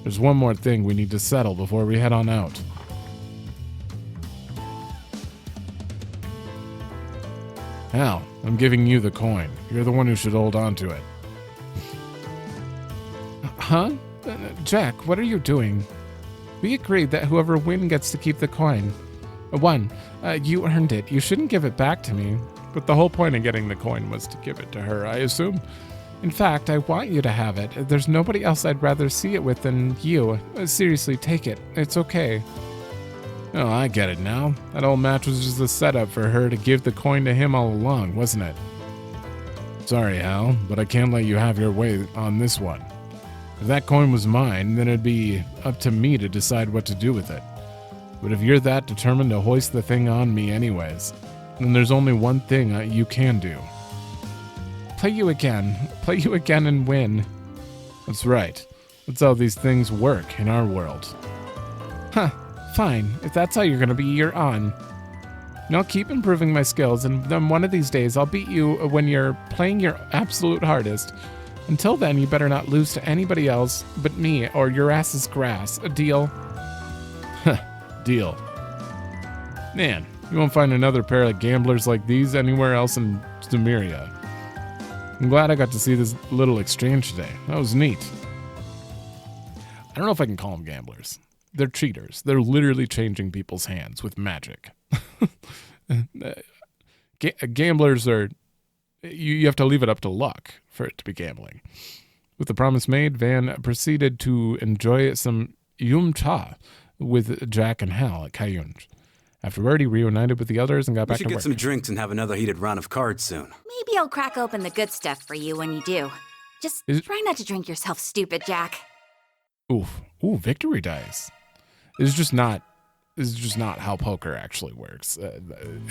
There's one more thing we need to settle before we head on out. Hal, I'm giving you the coin. You're the one who should hold on to it. Huh? Jack, what are you doing? We agreed that whoever wins gets to keep the coin. 1. You earned it. You shouldn't give it back to me. But the whole point of getting the coin was to give it to her, I assume. In fact, I want you to have it. There's nobody else I'd rather see it with than you. Seriously, take it. It's okay. Oh, I get it now. That old match was just a setup for her to give the coin to him all along, wasn't it? Sorry, Hal, but I can't let you have your way on this one. If that coin was mine, then it'd be up to me to decide what to do with it. But if you're that determined to hoist the thing on me anyways, then there's only one thing you can do. Play you again and win. That's right. That's how these things work in our world. Huh. Fine, if that's how you're gonna be, you're on. And I'll keep improving my skills, and then one of these days I'll beat you when you're playing your absolute hardest. Until then, you better not lose to anybody else but me, or your ass is grass. A deal? Deal. Man, you won't find another pair of gamblers like these anywhere else in Zemuria. I'm glad I got to see this little exchange today. That was neat. I don't know if I can call them gamblers. They're cheaters. They're literally changing people's hands with magic. Gamblers are... You have to leave it up to luck for it to be gambling. With the promise made, Van proceeded to enjoy some yum cha with Jack and Hal at Kayunj. After already reunited with the others and got We back should to get work. some drinks and have another heated round of cards soon. Maybe I'll crack open the good stuff for you when you do. Just try not to drink yourself stupid, Jack. Oof. Ooh, victory dice. This is just not how poker actually works.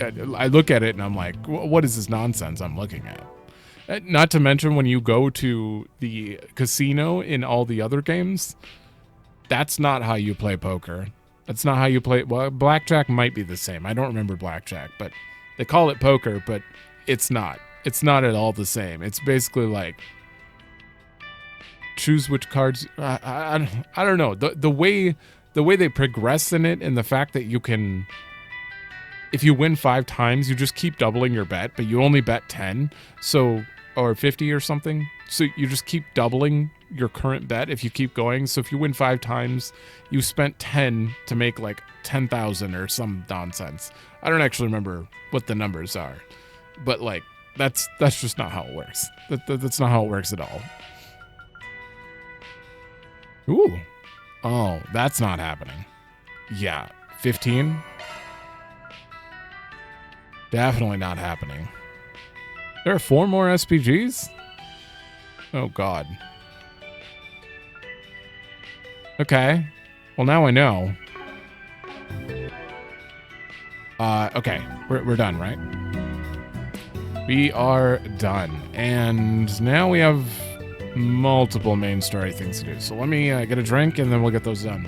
I look at it and I'm like, what is this nonsense I'm looking at? Not to mention when you go to the casino in all the other games, that's not how you play poker. That's not how you play. Well, blackjack might be the same. I don't remember blackjack, but they call it poker, but it's not. It's not at all the same. It's basically like choose which cards. I don't know. The way they progress in it, and the fact that you can, if you win 5 times, you just keep doubling your bet, but you only bet 10, so, or 50 or something. So you just keep doubling your current bet if you keep going. So if you win 5 times, you spent 10 to make like 10,000 or some nonsense. I don't actually remember what the numbers are, but like that's just not how it works. That's not how it works at all. Ooh. Oh, that's not happening. Yeah, 15? Definitely not happening. There are 4 more SPGs? Oh, God. Okay. Well, now I know. Okay. We're done, right? We are done. And now we have multiple main story things to do. So let me get a drink and then we'll get those done.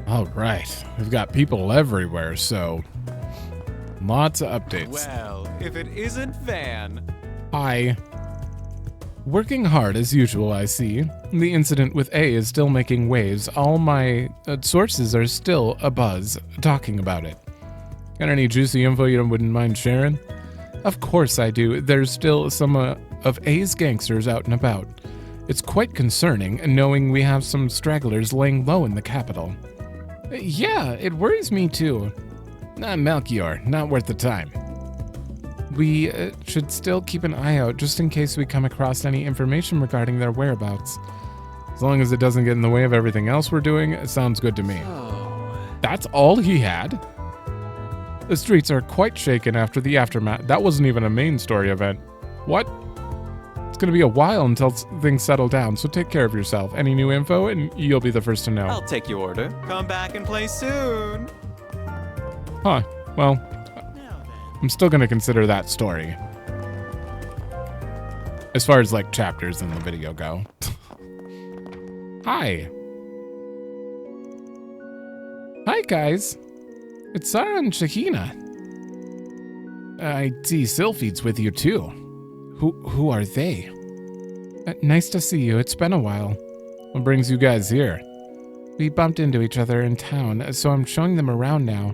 All right. We've got people everywhere, so lots of updates. Well, if it isn't Van. Hi. Working hard as usual, I see. The incident with A is still making waves. All my sources are still abuzz talking about it. Got any juicy info you wouldn't mind sharing? Of course I do. There's still some of A's gangsters out and about. It's quite concerning knowing we have some stragglers laying low in the capital. Yeah, it worries me too. Melchior, not worth the time. We should still keep an eye out just in case we come across any information regarding their whereabouts. As long as it doesn't get in the way of everything else we're doing, it sounds good to me. That's all he had? The streets are quite shaken after the aftermath. That wasn't even a main story event. What? It's going to be a while until things settle down, so take care of yourself. Any new info, and you'll be the first to know. I'll take your order. Come back and play soon. Huh. Well, I'm still going to consider that story. As far as, like, chapters in the video go. Hi. Hi, guys. It's Sarah and Shahina. I see Sylphie's with you, too. Who are they? Nice to see you. It's been a while. What brings you guys here? We bumped into each other in town, so I'm showing them around now.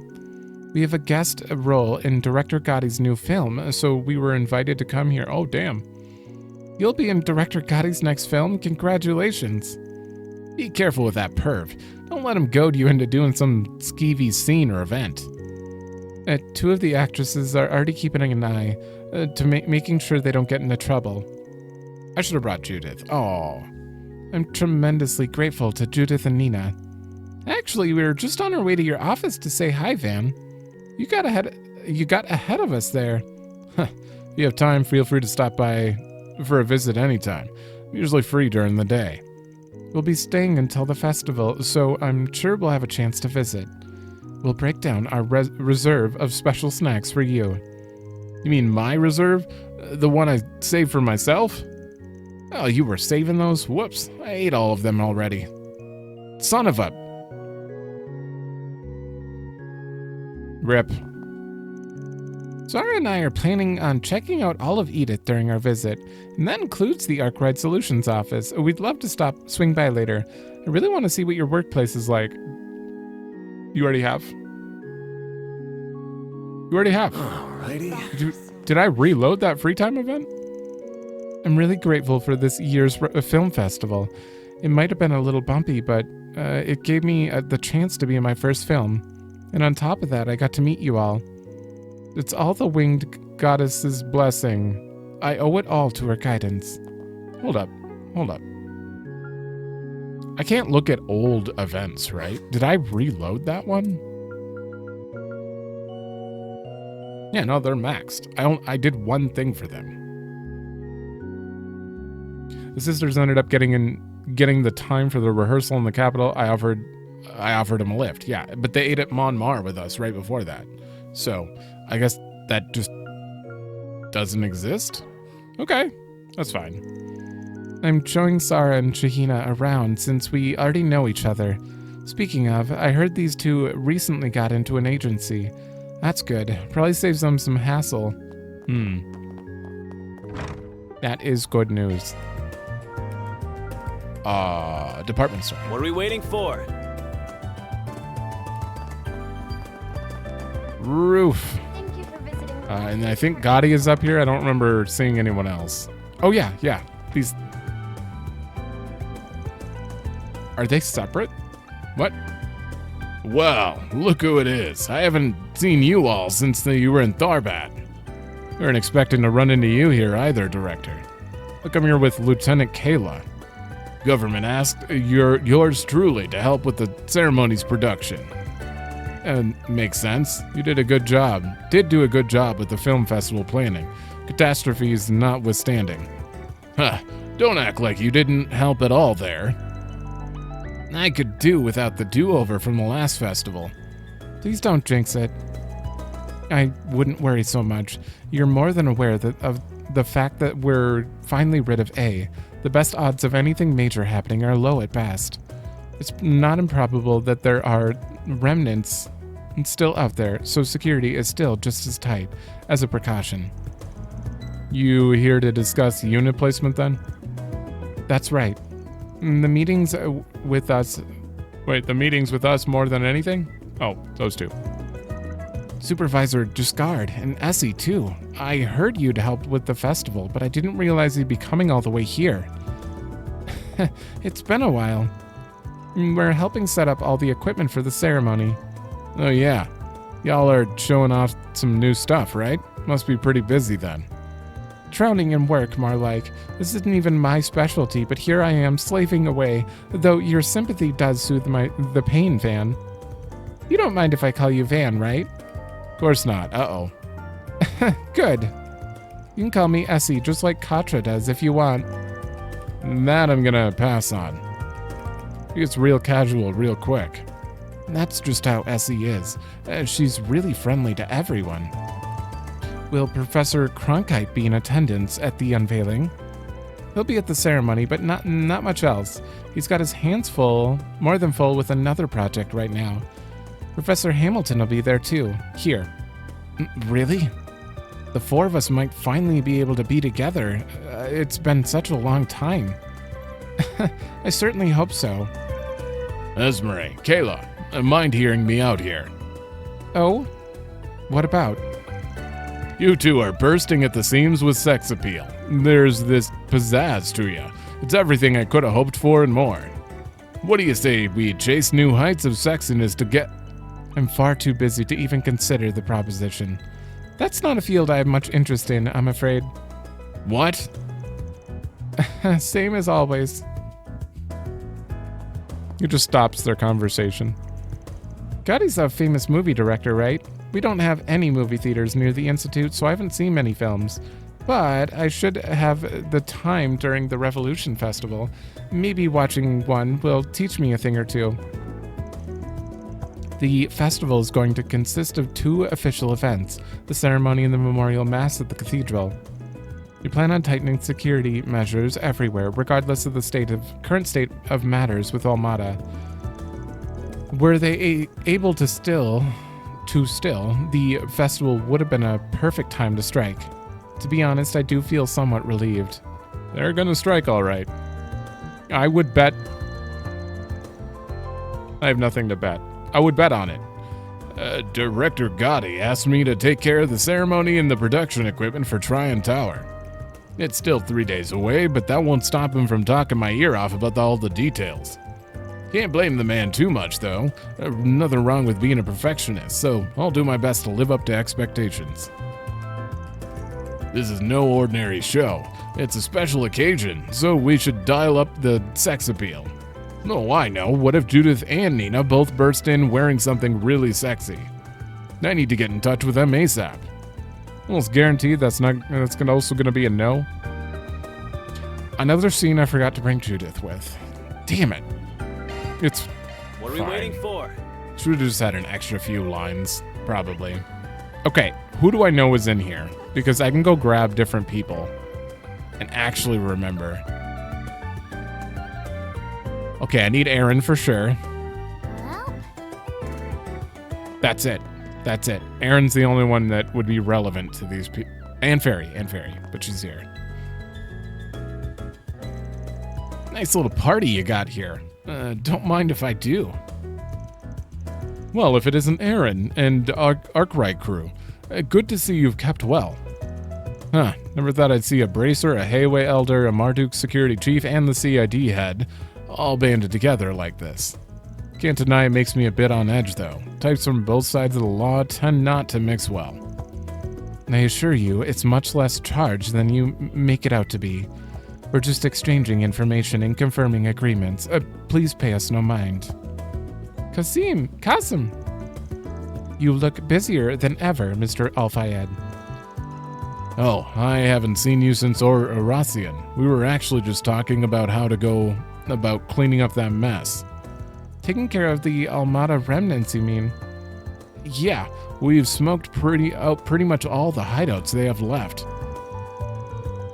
We have a guest role in Director Gotti's new film, so we were invited to come here. Oh, damn. You'll be in Director Gotti's next film? Congratulations. Be careful with that perv. Don't let him goad you into doing some skeevy scene or event. 2 of the actresses are already keeping an eye to making sure they don't get into trouble. I should have brought Judith. Oh, I'm tremendously grateful to Judith and Nina. Actually, we were just on our way to your office to say hi, Van. You got ahead of us there. If you have time, feel free to stop by for a visit anytime. I'm usually free during the day. We'll be staying until the festival, so I'm sure we'll have a chance to visit. We'll break down our reserve of special snacks for you. You mean my reserve? The one I saved for myself? Oh, you were saving those? Whoops, I ate all of them already. Son of a... Rip. Zara and I are planning on checking out all of Edith during our visit, and that includes the Arkride Solutions office. We'd love to swing by later. I really want to see what your workplace is like. You already have? You already have. Alrighty. Did I reload that free time event? I'm really grateful for this year's film festival. It might have been a little bumpy, but it gave me the chance to be in my first film. And on top of that, I got to meet you all. It's all the winged goddess's blessing. I owe it all to her guidance. Hold up. I can't look at old events, right? Did I reload that one? Yeah, no, they're maxed. I did one thing for them. The sisters ended up getting the time for the rehearsal in the Capitol. I offered them a lift, yeah. But they ate at Mon Mar with us right before that. So, I guess that just doesn't exist? Okay, that's fine. I'm showing Sarah and Shahina around since we already know each other. Speaking of, I heard these two recently got into an agency. That's good. Probably saves them some hassle. That is good news. Department store. What are we waiting for? Roof. Thank you for visiting. And I think Gotti is up here. I don't remember seeing anyone else. Oh, yeah. These... Are they separate? What? Well, look who it is. I haven't seen you all since you were in Tharbat. We weren't expecting to run into you here either, Director. Look, I'm here with Lieutenant Kayla. Government asked yours truly to help with the ceremony's production. And makes sense. You did a good job. Did do a good job with the film festival planning. Catastrophes notwithstanding. Don't act like you didn't help at all there. I could do without the do-over from the last festival. Please don't jinx it. I wouldn't worry so much. You're more than aware of the fact that we're finally rid of A. The best odds of anything major happening are low at best. It's not improbable that there are remnants still out there, so security is still just as tight, as a precaution. You here to discuss unit placement then? That's right. The meetings with us... Wait, the meetings with us more than anything? Oh, those two. Supervisor Giscard and Essie, too. I heard you'd helped with the festival, but I didn't realize you'd be coming all the way here. It's been a while. We're helping set up all the equipment for the ceremony. Oh, yeah. Y'all are showing off some new stuff, right? Must be pretty busy then. Drowning in work, more like. This isn't even my specialty, but here I am slaving away, though your sympathy does soothe the pain, Van. You don't mind if I call you Van, right? Of course not. Uh-oh. Good. You can call me Essie, just like Katra does, if you want. That I'm gonna pass on. He gets real casual real quick. That's just how Essie is. She's really friendly to everyone. Will Professor Cronkite be in attendance at the unveiling? He'll be at the ceremony, but not much else. He's got his hands full, more than full, with another project right now. Professor Hamilton will be there too. Here. Really? The four of us might finally be able to be together. It's been such a long time. I certainly hope so. Esmeralda, Kayla, mind hearing me out here? Oh? What about? You two are bursting at the seams with sex appeal. There's this pizzazz to you. It's everything I could have hoped for and more. What do you say we chase new heights of sexiness to get... I'm far too busy to even consider the proposition. That's not a field I have much interest in, I'm afraid. What? Same as always. It just stops their conversation. Gotti's a famous movie director, right? We don't have any movie theaters near the Institute, so I haven't seen many films. But I should have the time during the Revolution Festival. Maybe watching one will teach me a thing or two. The festival is going to consist of 2 official events, the ceremony and the memorial mass at the cathedral. We plan on tightening security measures everywhere, regardless of the current state of matters with Almada. Were they able to still, the festival would have been a perfect time to strike. To be honest, I do feel somewhat relieved. They're gonna strike all right. I would bet... I have nothing to bet. I would bet on it. Director Gotti asked me to take care of the ceremony and the production equipment for Tryon Tower. It's still 3 days away, but that won't stop him from talking my ear off about all the details. Can't blame the man too much, though. Nothing wrong with being a perfectionist, so I'll do my best to live up to expectations. This is no ordinary show. It's a special occasion, so we should dial up the sex appeal. Oh, I know. What if Judith and Nina both burst in wearing something really sexy? I need to get in touch with them ASAP. Almost guaranteed that's also gonna be a no. Another scene I forgot to bring Judith with. Damn it. It's What are fine. we waiting for? Should have just had an extra few lines, probably. Okay, who do I know is in here? Because I can go grab different people and actually remember. Okay, I need Aaron for sure. Well, That's it. That's it. Aaron's the only one that would be relevant to these people. And Fairy, but she's here. Nice little party you got here. Don't mind if I do. Well, if it isn't Aaron and Arkride crew, good to see you've kept well. Huh, never thought I'd see a Bracer, a Hayway Elder, a Marduk security chief, and the CID head all banded together like this. Can't deny it makes me a bit on edge, though. Types from both sides of the law tend not to mix well. I assure you, it's much less charged than you make it out to be. We're just exchanging information and confirming agreements. Please pay us no mind. Qasim! You look busier than ever, Mr. Al-Fayed. Oh, I haven't seen you since Orasian. We were actually just talking about how to go about cleaning up that mess. Taking care of the Almada remnants, you mean? Yeah, we've smoked pretty much all the hideouts they have left.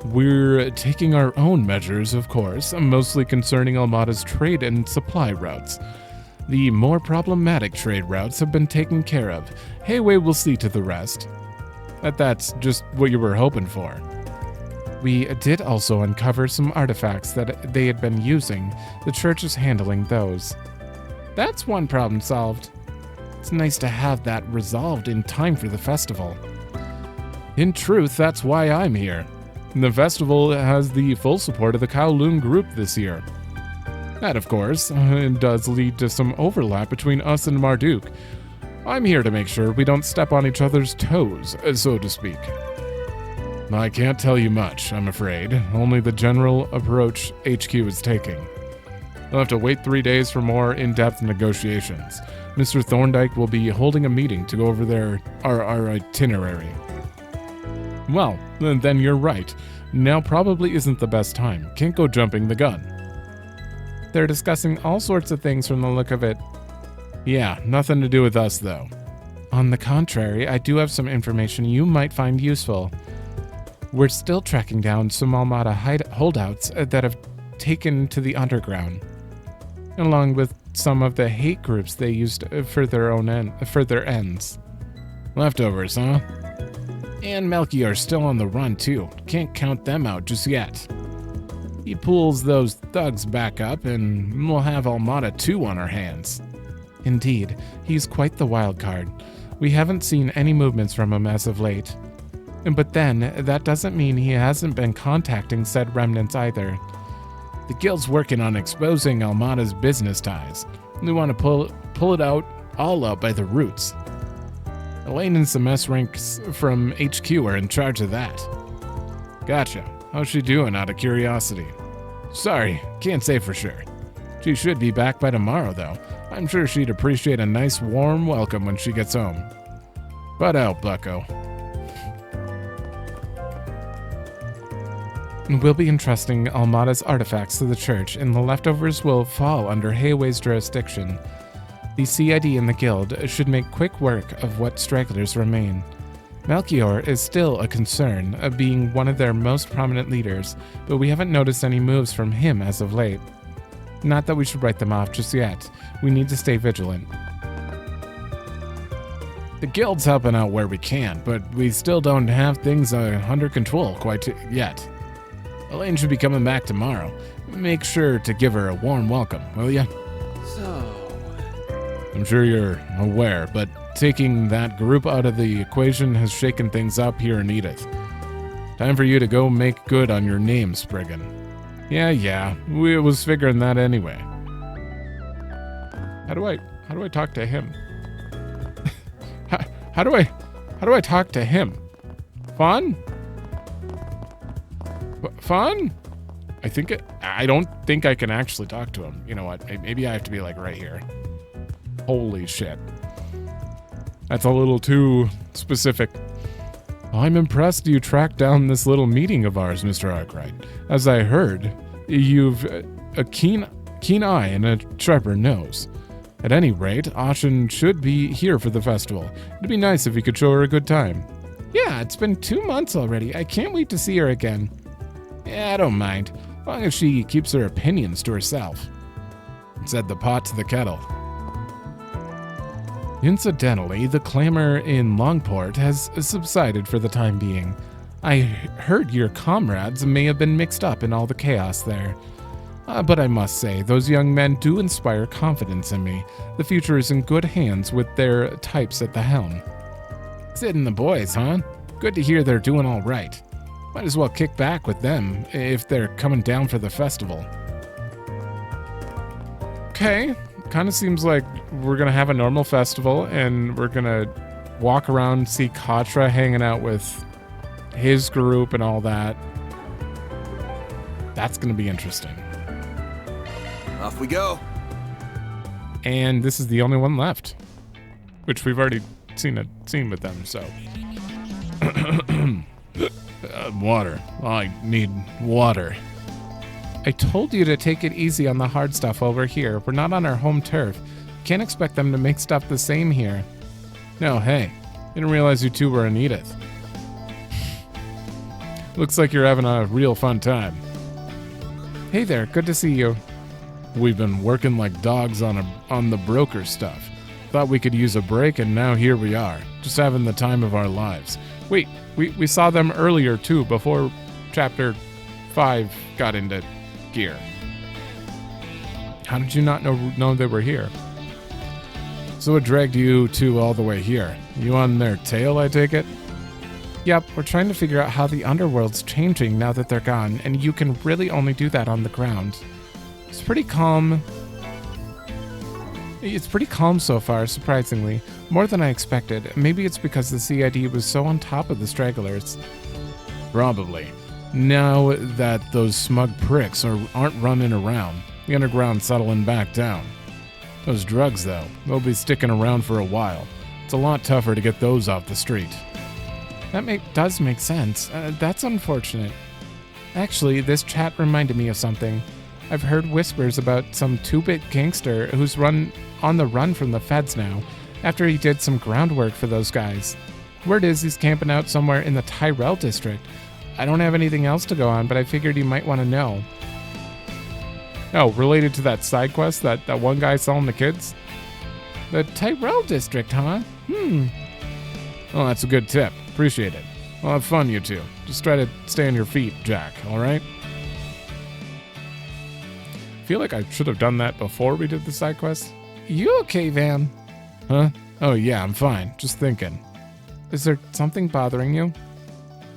We're taking our own measures, of course, mostly concerning Almada's trade and supply routes. The more problematic trade routes have been taken care of. Hayway will see to the rest. That's just what you were hoping for. We did also uncover some artifacts that they had been using. The church is handling those. That's one problem solved. It's nice to have that resolved in time for the festival. In truth, that's why I'm here. The festival has the full support of the Kowloon group this year. That, of course, does lead to some overlap between us and Marduk. I'm here to make sure we don't step on each other's toes, so to speak. I can't tell you much, I'm afraid. Only the general approach HQ is taking. You'll have to wait 3 days for more in-depth negotiations. Mr. Thorndyke will be holding a meeting to go over our itinerary. Well, then you're right. Now probably isn't the best time. Can't go jumping the gun. They're discussing all sorts of things from the look of it. Yeah, nothing to do with us, though. On the contrary, I do have some information you might find useful. We're still tracking down some Almada holdouts that have taken to the underground, along with some of the hate groups they used for their ends. Leftovers, huh? And Melchior's still on the run, too. Can't count them out just yet. He pulls those thugs back up, and we'll have Almada 2 on our hands. Indeed, he's quite the wild card. We haven't seen any movements from him as of late. But then, that doesn't mean he hasn't been contacting said remnants either. The guild's working on exposing Almada's business ties. We want to pull it all out by the roots. Elaine and some S ranks from HQ are in charge of that. Gotcha. How's she doing, out of curiosity? Sorry, can't say for sure. She should be back by tomorrow, though. I'm sure she'd appreciate a nice warm welcome when she gets home. Butt out, bucko. We'll be entrusting Almada's artifacts to the church, and the leftovers will fall under Hayway's jurisdiction. The CID and the guild should make quick work of what stragglers remain. Melchior is still a concern, being one of their most prominent leaders, but we haven't noticed any moves from him as of late. Not that we should write them off just yet. We need to stay vigilant. The guild's helping out where we can, but we still don't have things under control quite yet. Elaine should be coming back tomorrow. Make sure to give her a warm welcome, will ya? I'm sure you're aware, but taking that group out of the equation has shaken things up here in Edith. Time for you to go make good on your name, Spriggan. Yeah, we was figuring that anyway. How do I talk to him? How do I talk to him? Fun? Fun? I don't think I can actually talk to him. You know what? Maybe I have to be like right here. Holy shit. That's a little too specific. I'm impressed you tracked down this little meeting of ours, Mr. Arkride. As I heard, you've a keen eye and a sharper nose. At any rate, Ashen should be here for the festival. It'd be nice if you could show her a good time. Yeah, it's been 2 months already. I can't wait to see her again. Yeah, I don't mind, as long as she keeps her opinions to herself. Said the pot to the kettle. Incidentally, the clamor in Longport has subsided for the time being. I heard your comrades may have been mixed up in all the chaos there. But I must say, those young men do inspire confidence in me. The future is in good hands with their types at the helm. Sid and the boys, huh? Good to hear they're doing all right. Might as well kick back with them if they're coming down for the festival. Okay, kind of seems like we're gonna have a normal festival and we're gonna walk around, see Katra hanging out with his group and all that. That's gonna be interesting. Off we go. And this is the only one left, which we've already seen a scene with them, so. Water. I need water. I told you to take it easy on the hard stuff over here. We're not on our home turf. Can't expect them to make stuff the same here. No, hey. Didn't realize you two were in Edith. Looks like you're having a real fun time. Hey there, good to see you. We've been working like dogs on the broker stuff. Thought we could use a break, and now here we are, just having the time of our lives. Wait, we saw them earlier too, before Chapter 5 got into gear. How did you not know they were here? So what dragged you two all the way here? You on their tail, I take it? Yep, we're trying to figure out how the underworld's changing now that they're gone, and you can really only do that on the ground. It's pretty calm. It's pretty calm so far, surprisingly. More than I expected. Maybe it's because the CID was so on top of the stragglers. Probably. Now that those smug pricks aren't running around, the underground's settling back down. Those drugs, though, they'll be sticking around for a while. It's a lot tougher to get those off the street. That does make sense. That's unfortunate. Actually, this chat reminded me of something. I've heard whispers about some 2-bit gangster who's on the run from the feds now, after he did some groundwork for those guys. Word is he's camping out somewhere in the Tyrell district. I don't have anything else to go on, but I figured you might want to know. Oh, related to that side quest, that one guy selling the kids? The Tyrell district, huh? Well, that's a good tip. Appreciate it. Well, have fun, you two. Just try to stay on your feet, Jack, alright? I feel like I should have done that before we did the side quest. You okay, Van? Huh? Oh yeah, I'm fine. Just thinking. Is there something bothering you?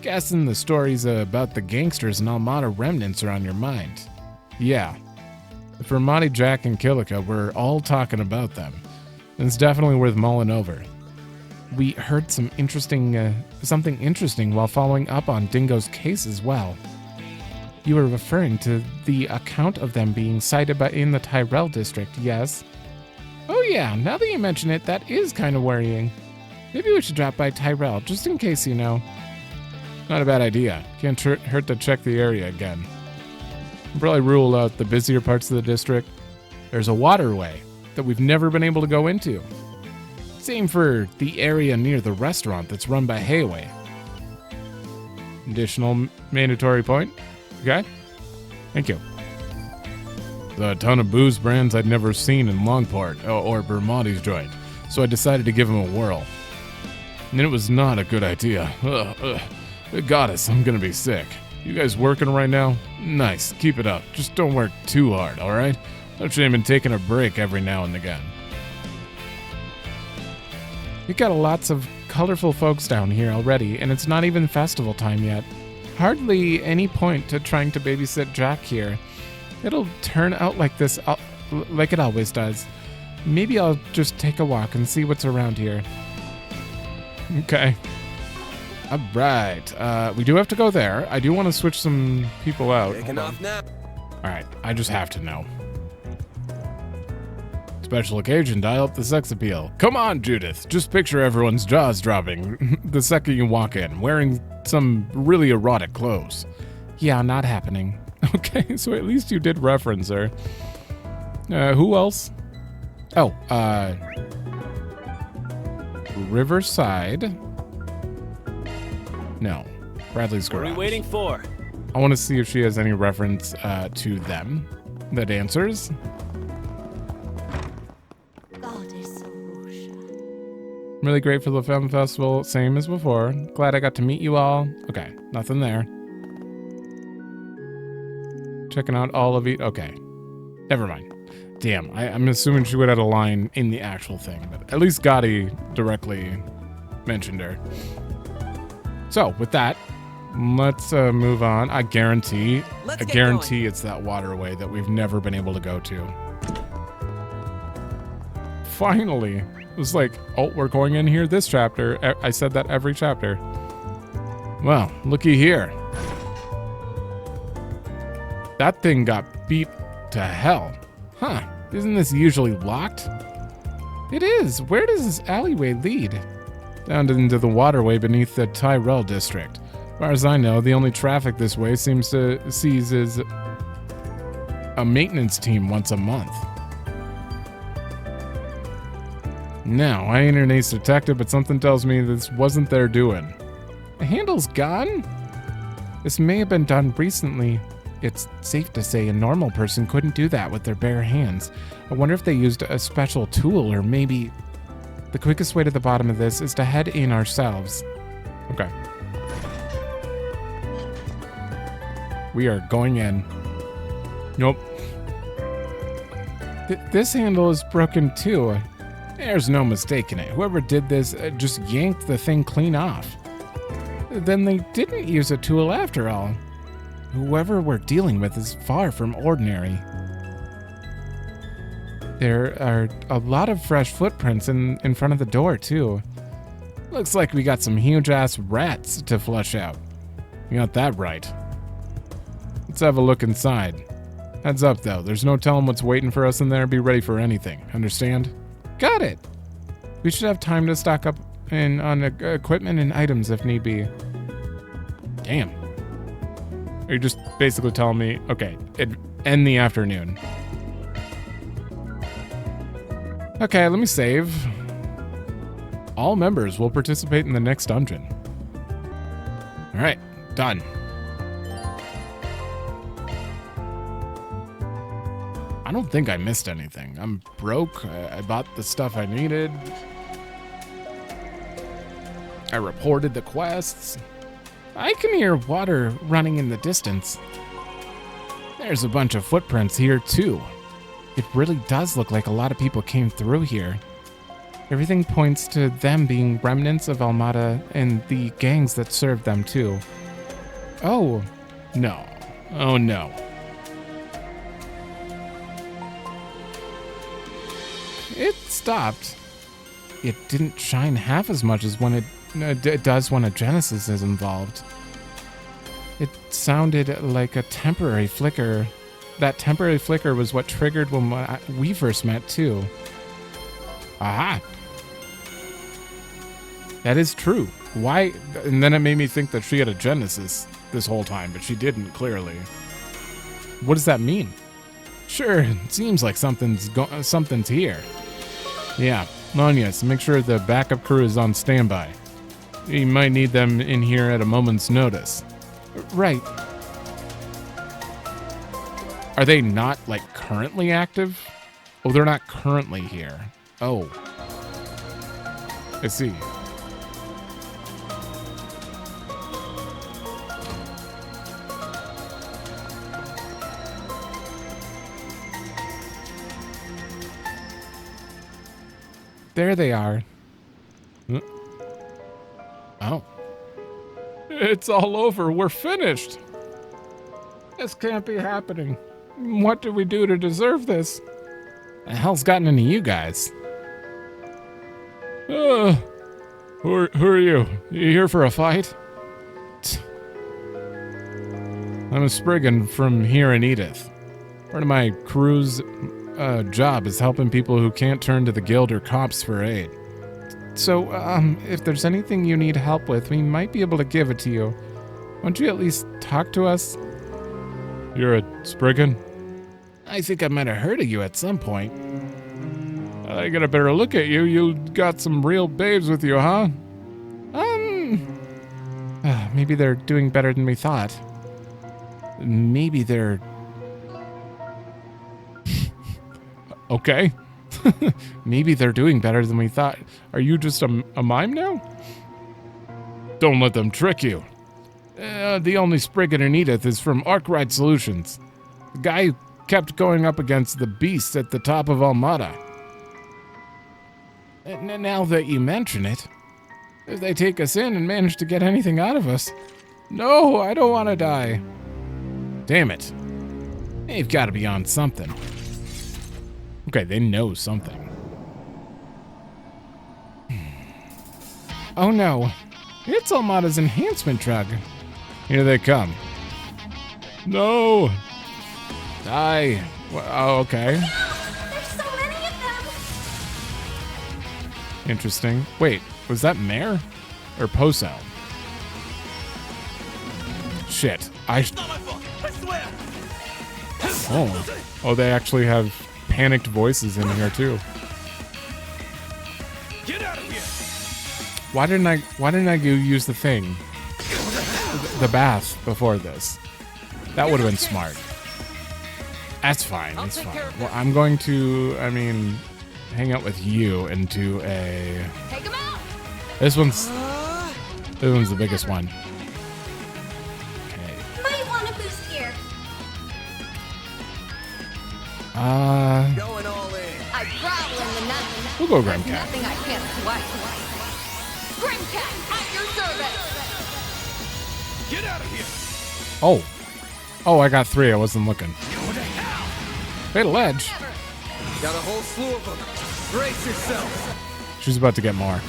Guessing the stories about the gangsters and Almada remnants are on your mind. Yeah. The Fermati, Jack, and Killica were all talking about them. And it's definitely worth mulling over. We heard something interesting while following up on Dingo's case as well. You were referring to the account of them being sighted in the Tyrell district, yes? Oh yeah, now that you mention it, that is kind of worrying. Maybe we should drop by Tyrell, just in case, you know. Not a bad idea. Can't hurt to check the area again. Probably rule out the busier parts of the district. There's a waterway that we've never been able to go into. Same for the area near the restaurant that's run by Hayway. Additional mandatory point. Okay. Thank you. A ton of booze brands I'd never seen in Longport or Bermonti's joint, so I decided to give them a whirl. And it was not a good idea. Goddess, I'm gonna be sick. You guys working right now? Nice, keep it up. Just don't work too hard, alright? No shame in taking a break every now and again. You got lots of colorful folks down here already, and it's not even festival time yet. Hardly any point to trying to babysit Jack here. It'll turn out like this, like it always does. Maybe I'll just take a walk and see what's around here. Okay. Alright, we do have to go there. I do want to switch some people out. Taking off now. Alright, I just have to know. Special occasion, dial up the sex appeal. Come on, Judith. Just picture everyone's jaws dropping the second you walk in, wearing some really erotic clothes. Yeah, not happening. Okay, so at least you did reference her. Who else? Oh, Riverside. No, Bradley's garage. What are we waiting for? I want to see if she has any reference to them. The dancers. Really great for the film festival, same as before. Glad I got to meet you all. Okay, nothing there. Checking out all of it. Okay, never mind. Damn, I'm assuming she would have a line in the actual thing, but at least Gotti directly mentioned her. So, with that, let's move on. I guarantee it's that waterway that we've never been able to go to. Finally. It was like, oh, we're going in here this chapter. I said that every chapter. Well, looky here. That thing got beat to hell. Huh, isn't this usually locked? It is. Where does this alleyway lead? Down into the waterway beneath the Tyrell district. As far as I know, the only traffic this way seems to seize is a maintenance team once a month. Now, I ain't an ace detective, but something tells me this wasn't their doing. The handle's gone? This may have been done recently. It's safe to say a normal person couldn't do that with their bare hands. I wonder if they used a special tool, or maybe... The quickest way to the bottom of this is to head in ourselves. Okay. We are going in. Nope. This handle is broken too. There's no mistaking it. Whoever did this just yanked the thing clean off. Then they didn't use a tool after all. Whoever we're dealing with is far from ordinary. There are a lot of fresh footprints in front of the door too. Looks like we got some huge-ass rats to flush out. You got that right. Let's have a look inside. Heads up though, there's no telling what's waiting for us in there. Be ready for anything, understand? Got it. We should have time to stock up on equipment and items if need be. Damn. Are you just basically telling me, okay, end the afternoon. Okay, let me save. All members will participate in the next dungeon. All right, done. I don't think I missed anything. I'm broke. I bought the stuff I needed. I reported the quests. I can hear water running in the distance. There's a bunch of footprints here too. It really does look like a lot of people came through here. Everything points to them being remnants of Almada and the gangs that served them too. Oh, no. Oh no. It stopped. It didn't shine half as much as when it does when a Genesis is involved. It sounded like a temporary flicker. That temporary flicker was what triggered when we first met too. Aha! That is true. Why? And then it made me think that she had a Genesis this whole time, but she didn't, clearly. What does that mean? Sure, it seems like something's here. Yeah, yes, make sure the backup crew is on standby. You might need them in here at a moment's notice. Right. Are they not, like, currently active? Oh, they're not currently here. Oh. I see. There they are. Oh. It's all over. We're finished. This can't be happening. What did we do to deserve this? The hell's gotten into you guys? Who are you? You here for a fight? I'm a spriggan from here in Edith. Part of my crew's job is helping people who can't turn to the guild or cops for aid. So, if there's anything you need help with, we might be able to give it to you. Won't you at least talk to us? You're a spriggan? I think I might have heard of you at some point. I got a better look at you. You got some real babes with you, huh? Maybe they're doing better than we thought. Maybe they're... Okay. Maybe they're doing better than we thought. Are you just a mime now? Don't let them trick you. The only spriggan in Edith is from Arkride Solutions. The guy who kept going up against the beasts at the top of Almada. Now that you mention it, if they take us in and manage to get anything out of us... No, I don't want to die. Damn it. They've got to be on something. Okay, they know something. Oh no, it's Almada's enhancement drug. Here they come. No! Die. Oh, okay. There's so many of them! Interesting. Wait, was that Mare? Or Posel? Shit. It's not my fault, I swear! Oh, they actually have panicked voices in here too. Get out of here! Why didn't I go use the thing? The bath before this. That would have been smart. That's fine, that's fine. Well, I'm going to, hang out with you into a... Take them out! This one's the biggest one. Might want a boost here. Going all in. I growl in the night. We'll go Grimcat. Nothing I can't swipe. Grimcat, at your service! Get out of here! Oh, I got 3. I wasn't looking. Fatal Edge. Got a whole slew of them. Brace yourself. She's about to get more.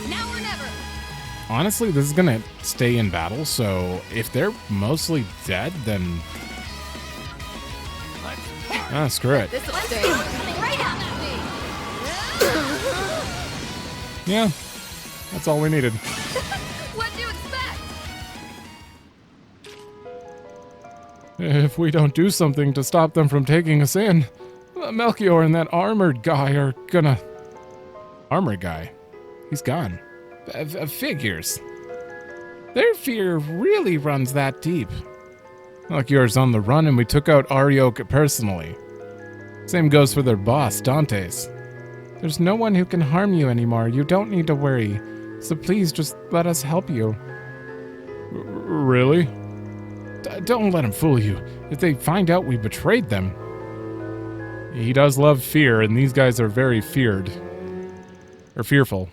Now or never! Honestly, this is gonna stay in battle, so if they're mostly dead, then... screw it. This'll stay. Coming right out at me! Yeah, that's all we needed. What'd you expect? If we don't do something to stop them from taking us in, Melchior and that armored guy are gonna... Armored guy? He's gone. Figures. Their fear really runs that deep. Melchior's on the run and we took out Ariok personally. Same goes for their boss, Dante's. There's no one who can harm you anymore. You don't need to worry. So please just let us help you. Really? Don't let them fool you. If they find out we betrayed them... He does love fear, and these guys are very feared. Or fearful.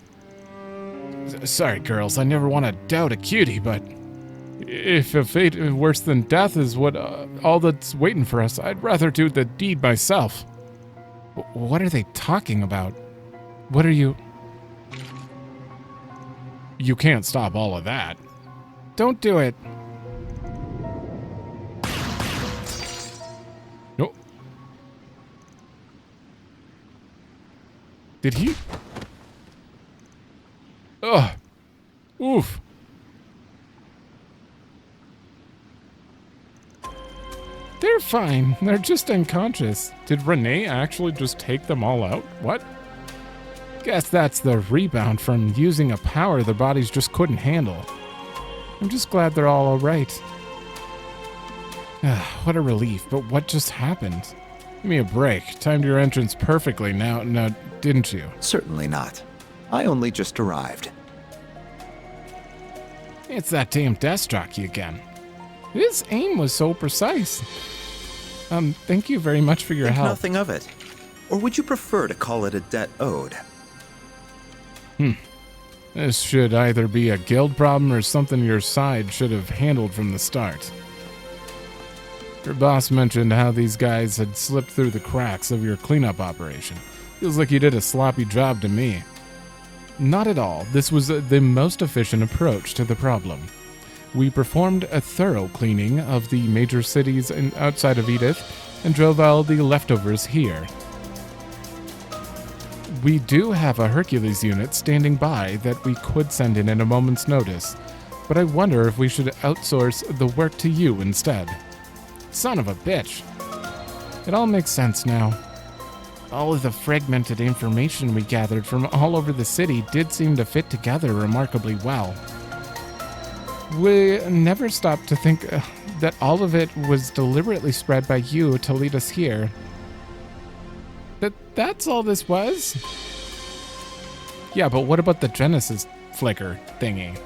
Sorry, girls. I never want to doubt a cutie, but... If a fate worse than death is what all that's waiting for us, I'd rather do the deed myself. What are they talking about? What are you... You can't stop all of that. Don't do it. Nope. Did he? Ugh. Oof. They're fine. They're just unconscious. Did Renee actually just take them all out? What? Guess that's the rebound from using a power their bodies just couldn't handle. I'm just glad they're all alright. What a relief, but what just happened? Give me a break. Timed your entrance perfectly now, didn't you? Certainly not. I only just arrived. It's that damn death jockey again. His aim was so precise. Thank you very much for your Think help. nothing of it. Or would you prefer to call it a debt owed? This should either be a guild problem or something your side should have handled from the start. Your boss mentioned how these guys had slipped through the cracks of your cleanup operation. Feels like you did a sloppy job to me. Not at all. This was the most efficient approach to the problem. We performed a thorough cleaning of the major cities outside of Edith and drove all the leftovers here. We do have a Hercules unit standing by that we could send in at a moment's notice, but I wonder if we should outsource the work to you instead. Son of a bitch. It all makes sense now. All of the fragmented information we gathered from all over the city did seem to fit together remarkably well. We never stopped to think that all of it was deliberately spread by you to lead us here. That's all this was? Yeah, but what about the Genesis flicker thingy?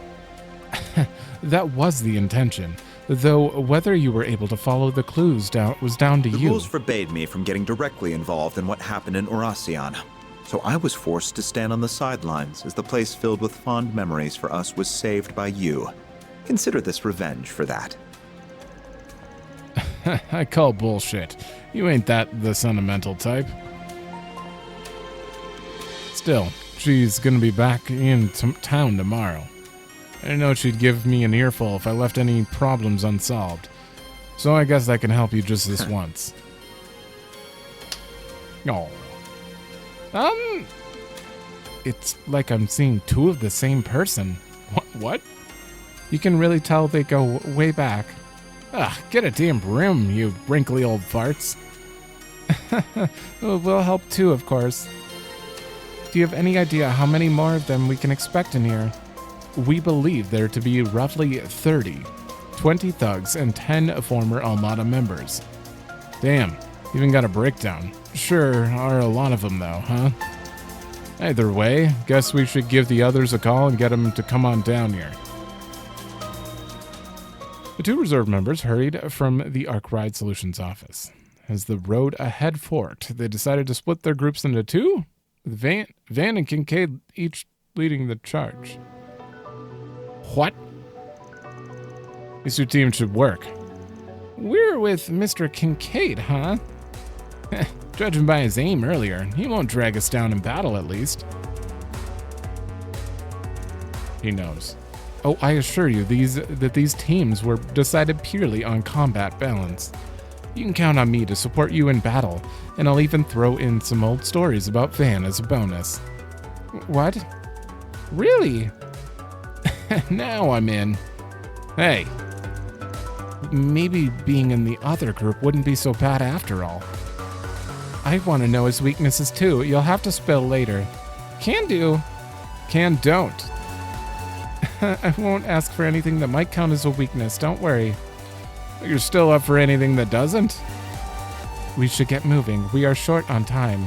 That was the intention, though whether you were able to follow the clues was down to you. The rules forbade me from getting directly involved in what happened in Oracion, so I was forced to stand on the sidelines as the place filled with fond memories for us was saved by you. Consider this revenge for that. I call bullshit. You ain't the sentimental type. Still, she's gonna be back in town tomorrow. I know she'd give me an earful if I left any problems unsolved. So I guess I can help you just this once. Oh. It's like I'm seeing two of the same person. What? You can really tell they go way back. Get a damn room, you wrinkly old farts. We'll help too, of course. Do you have any idea how many more of them we can expect in here? We believe there to be roughly 30, 20 thugs and 10 former Almada members. Damn, even got a breakdown. Sure are a lot of them though, huh? Either way, guess we should give the others a call and get them to come on down here. The two reserve members hurried from the Arkride Solutions office. As the road ahead forked, they decided to split their groups into two, with Van and Kincaid each leading the charge. What? These two teams should work. We're with Mr. Kincaid, huh? Judging by his aim earlier, he won't drag us down in battle at least. He knows. Oh, I assure you that these teams were decided purely on combat balance. You can count on me to support you in battle, and I'll even throw in some old stories about Van as a bonus. What? Really? Now I'm in. Hey, maybe being in the other group wouldn't be so bad after all. I want to know his weaknesses too. You'll have to spill later. Can do. Can don't. I won't ask for anything that might count as a weakness, don't worry. You're still up for anything that doesn't? We should get moving. We are short on time.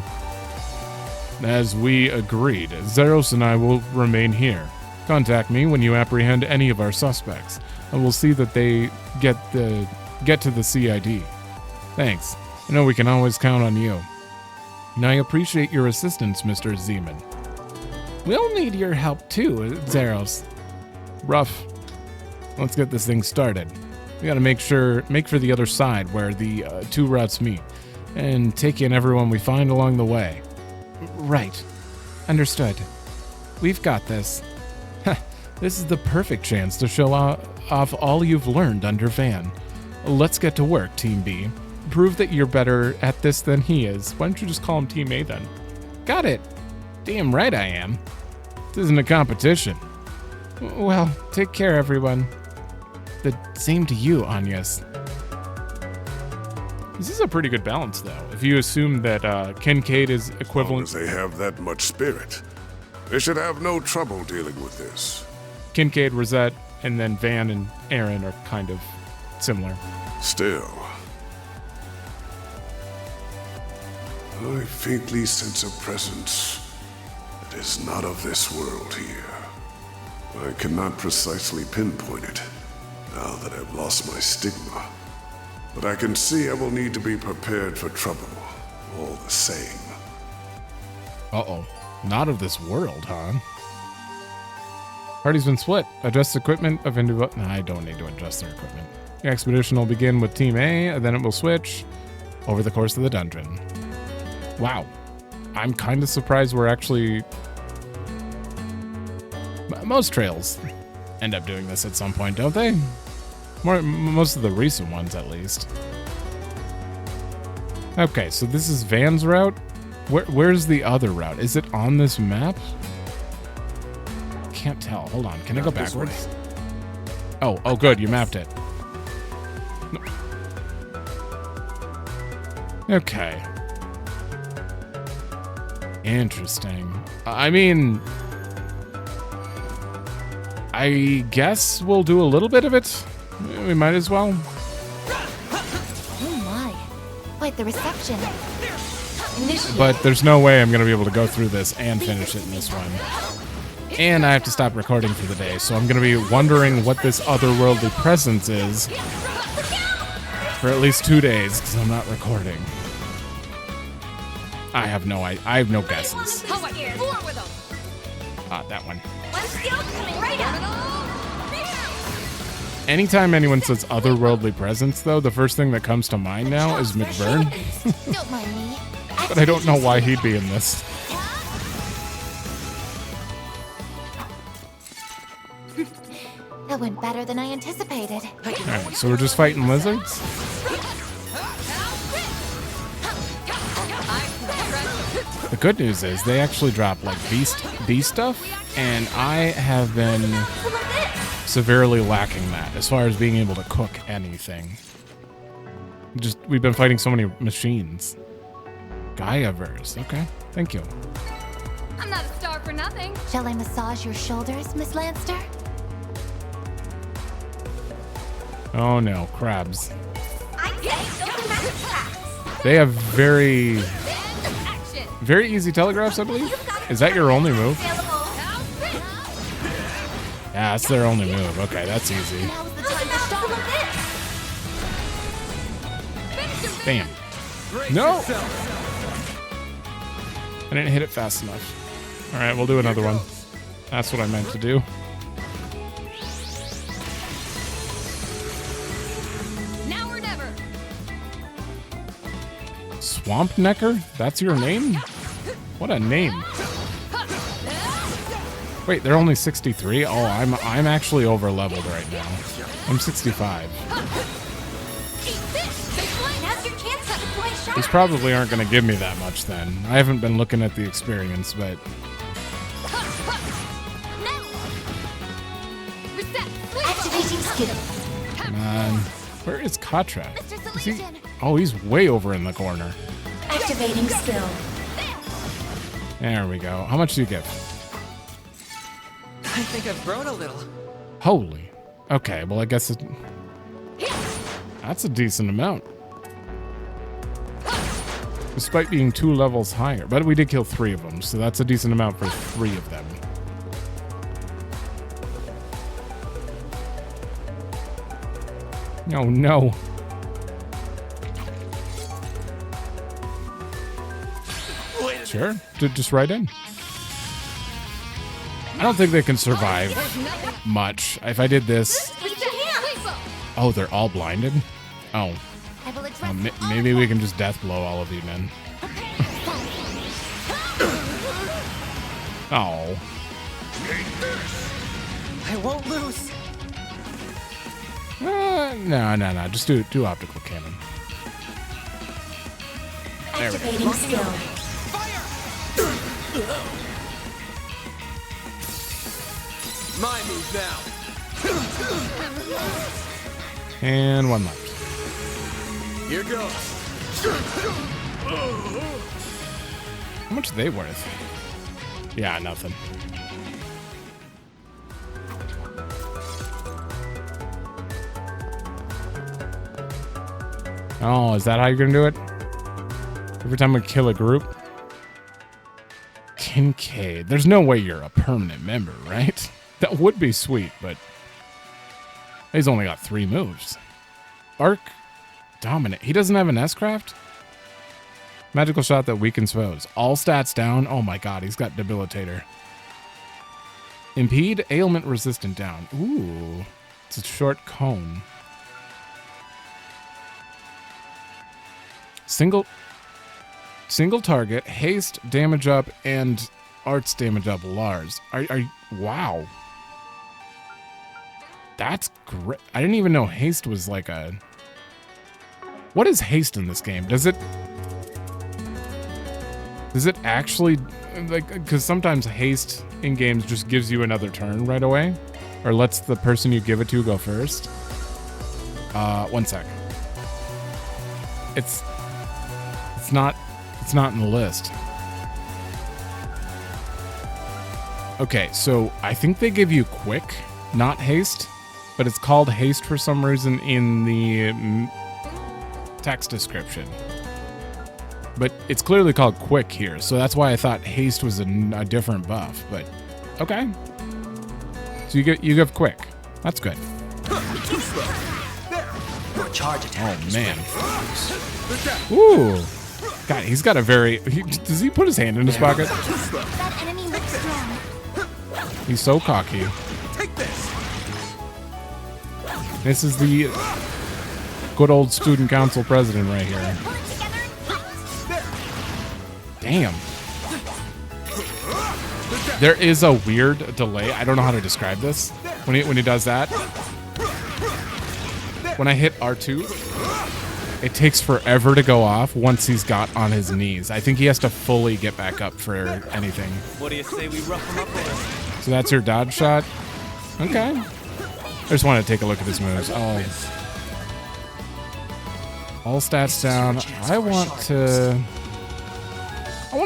As we agreed, Zeros and I will remain here. Contact me when you apprehend any of our suspects, and we'll see that they get to the CID. Thanks. I know we can always count on you. And I appreciate your assistance, Mr. Zeman. We'll need your help too, Zeros. Rough. Let's get this thing started. We gotta make for the other side where the two routes meet, and take in everyone we find along the way. Right. Understood. We've got this. This is the perfect chance to show off all you've learned under Van. Let's get to work, Team B. Prove that you're better at this than he is. Why don't you just call him Team A then? Got it. Damn right I am. This isn't a competition. Well, take care, everyone. The same to you, Agnes. This is a pretty good balance, though. If you assume that Kincaid is equivalent... As long as they have that much spirit, they should have no trouble dealing with this. Kincaid, Rosette, and then Van and Aaron are kind of similar. Still, I faintly sense a presence that is not of this world here. I cannot precisely pinpoint it, now that I've lost my stigma. But I can see I will need to be prepared for trouble, all the same. Uh-oh. Not of this world, huh? Party's been split. Adjust equipment of individual... Nah, I don't need to adjust their equipment. The expedition will begin with Team A, and then it will switch over the course of the dungeon. Wow. I'm kind of surprised we're actually... Most trails end up doing this at some point, don't they? Most of the recent ones, at least. Okay, so this is Van's route. Where's the other route? Is it on this map? Can't tell. Hold on. Can I go backwards? Oh, good. You mapped it. No. Okay. Interesting. I mean, I guess we'll do a little bit of it. We might as well. Oh my. Quite the reception. But there's no way I'm going to be able to go through this and finish it in this one. And I have to stop recording for the day, so I'm going to be wondering what this otherworldly presence is for at least 2 days, because I'm not recording. I have no guesses. Ah, that one. Anytime anyone says otherworldly presence, though, the first thing that comes to mind now is McBurn. Don't mind me. But I don't know why he'd be in this. That went better than I anticipated. Alright, so we're just fighting lizards? The good news is they actually drop like bee stuff, and I have been severely lacking that as far as being able to cook anything. We've been fighting so many machines. Gaiaverse. Okay, thank you. I'm not a star for nothing. Shall I massage your shoulders, Miss Lanster? Oh no, crabs. I say open magic tracks. They have very easy telegraphs, I believe. Is that your only move? Yeah, that's their only move. Okay, that's easy. Now's the time to stop this. Bam. No! I didn't hit it fast enough. Alright, we'll do another one. That's what I meant to do. Now or never. Swamp Necker? That's your name? What a name. Wait, they're only 63? Oh, I'm actually over leveled right now. I'm 65. These probably aren't going to give me that much then. I haven't been looking at the experience, but... Activating skill. Come on. Where is Katra? Is he... Oh, he's way over in the corner. Activating skill. There we go. How much do you give? I think I've grown a little. Holy. Okay, well, I guess that's a decent amount. Despite being 2 levels higher. But we did kill 3 of them, so that's a decent amount for 3 of them. Oh, no. Sure, just right in. I don't think they can survive much. If I did this... Oh, they're all blinded? Oh. Maybe we can just death blow all of you then. Oh. I won't lose. No. Just do optical cannon. There we go. Activating skill. My move now. And 1 left. Here goes. How much are they worth? Yeah, nothing. Oh, is that how you're gonna do it? Every time we kill a group? Kincaid. There's no way you're a permanent member, right? That would be sweet, but he's only got 3 moves. Arc Dominate. He doesn't have an S-Craft? Magical shot that weakens foes. All stats down. Oh my god, he's got Debilitator. Impede, ailment resistant down. Ooh. It's a short cone. Single target, haste, damage up, and arts damage up Lars. Wow. That's great. I didn't even know haste was like a... What is haste in this game? Does it actually, like, because sometimes haste in games just gives you another turn right away, or lets the person you give it to go first. 1 sec. It's not in the list. Okay, so I think they give you quick, not haste, but it's called haste for some reason in the text description. But it's clearly called quick here, so that's why I thought haste was a different buff. But okay, so you give quick. That's good. Oh man. Ooh. God, he's got a very. Does he put his hand in his pocket? That enemy looks strong. He's so cocky. This is the good old student council president right here. Damn. There is a weird delay. I don't know how to describe this when he does that. When I hit R2, it takes forever to go off once he's got on his knees. I think he has to fully get back up for anything. What do you say we rough him up there? So that's your dodge shot? Okay. I just want to take a look at his moves. Oh. All stats down. I want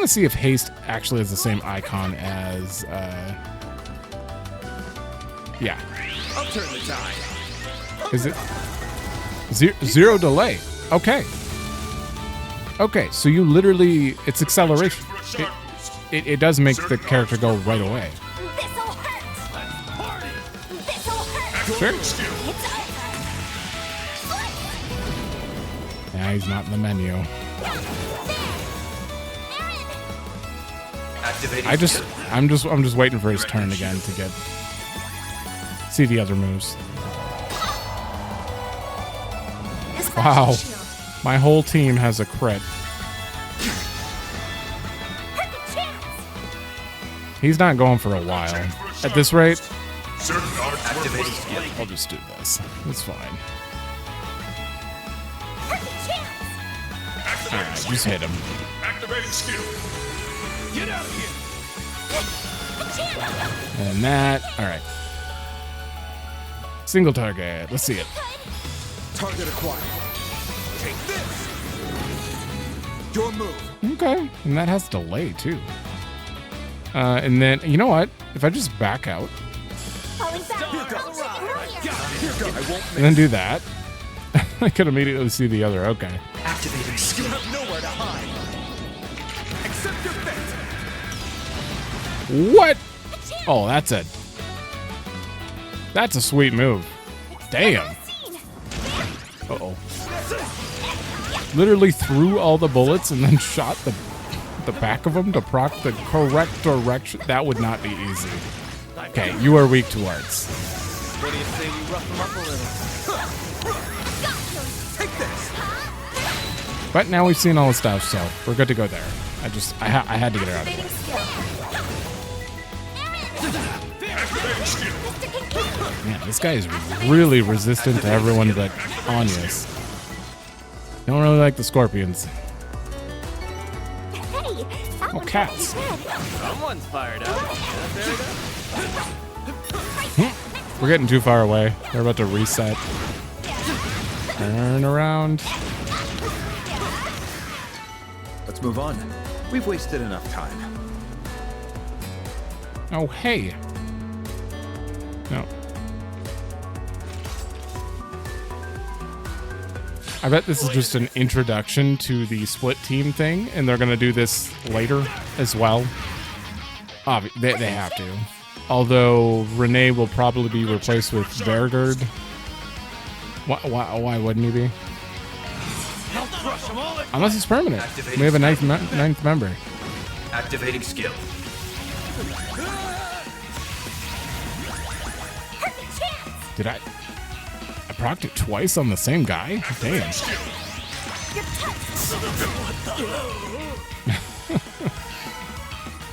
to see if haste actually has the same icon as yeah. I'll turn the tide. Is it zero delay? Okay. Okay, so you literally, it's acceleration. It does make the character go right away. This'll hurt. This'll hurt. Sure. It's over. Yeah, he's not in the menu. I'm just waiting for his turn again to see the other moves. Wow. My whole team has a crit. He's not going for a while. At this rate, I'll just do this. It's fine. Alright, just hit him. Activating skill. Get out of here. And that. Alright. Single target. Let's see it. Target acquired. Take this. Your move. Okay. And that has delay, too. And then, you know what? If I just back out Falling back. and then do that, I could immediately see the other. Okay. Activating skill. You have nowhere to hide. Accept your fate. What? Oh, that's a sweet move. Damn. Uh-oh. Literally threw all the bullets and then shot the back of them to proc the correct direction. That would not be easy. Okay, you are weak to arts. What do you say we rough him up a little? Take this. But now we've seen all the stuff, so we're good to go there. I had to get her out of here. Man, this guy is really resistant to everyone but Anya's. Don't really like the scorpions. Oh, cats. Someone's fired up. We're getting too far away. They're about to reset. Turn around. Let's move on. We've wasted enough time. Oh, hey. No. I bet this is just an introduction to the split team thing, and they're going to do this later as well. They have to. Although Renee will probably be replaced with Vergard. Why wouldn't he be? Unless it's permanent. We have a ninth member. Activating skill. Did I procced it twice on the same guy? Damn.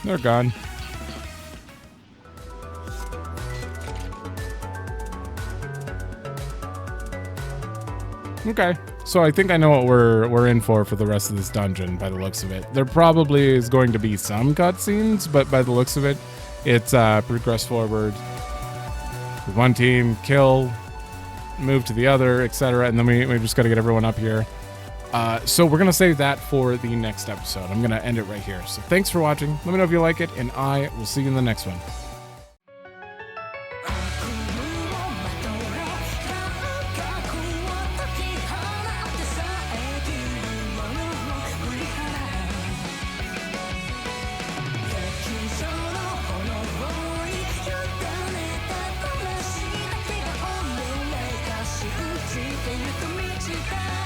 They're gone. Okay, so I think I know what we're in for the rest of this dungeon by the looks of it. There probably is going to be some cutscenes, but by the looks of it, it's progress forward with one team, kill, move to the other, etc. And then we just got to get everyone up here. So we're going to save that for the next episode. I'm going to end it right here. So thanks for watching. Let me know if you like it, and I will see you in the next one. Bye.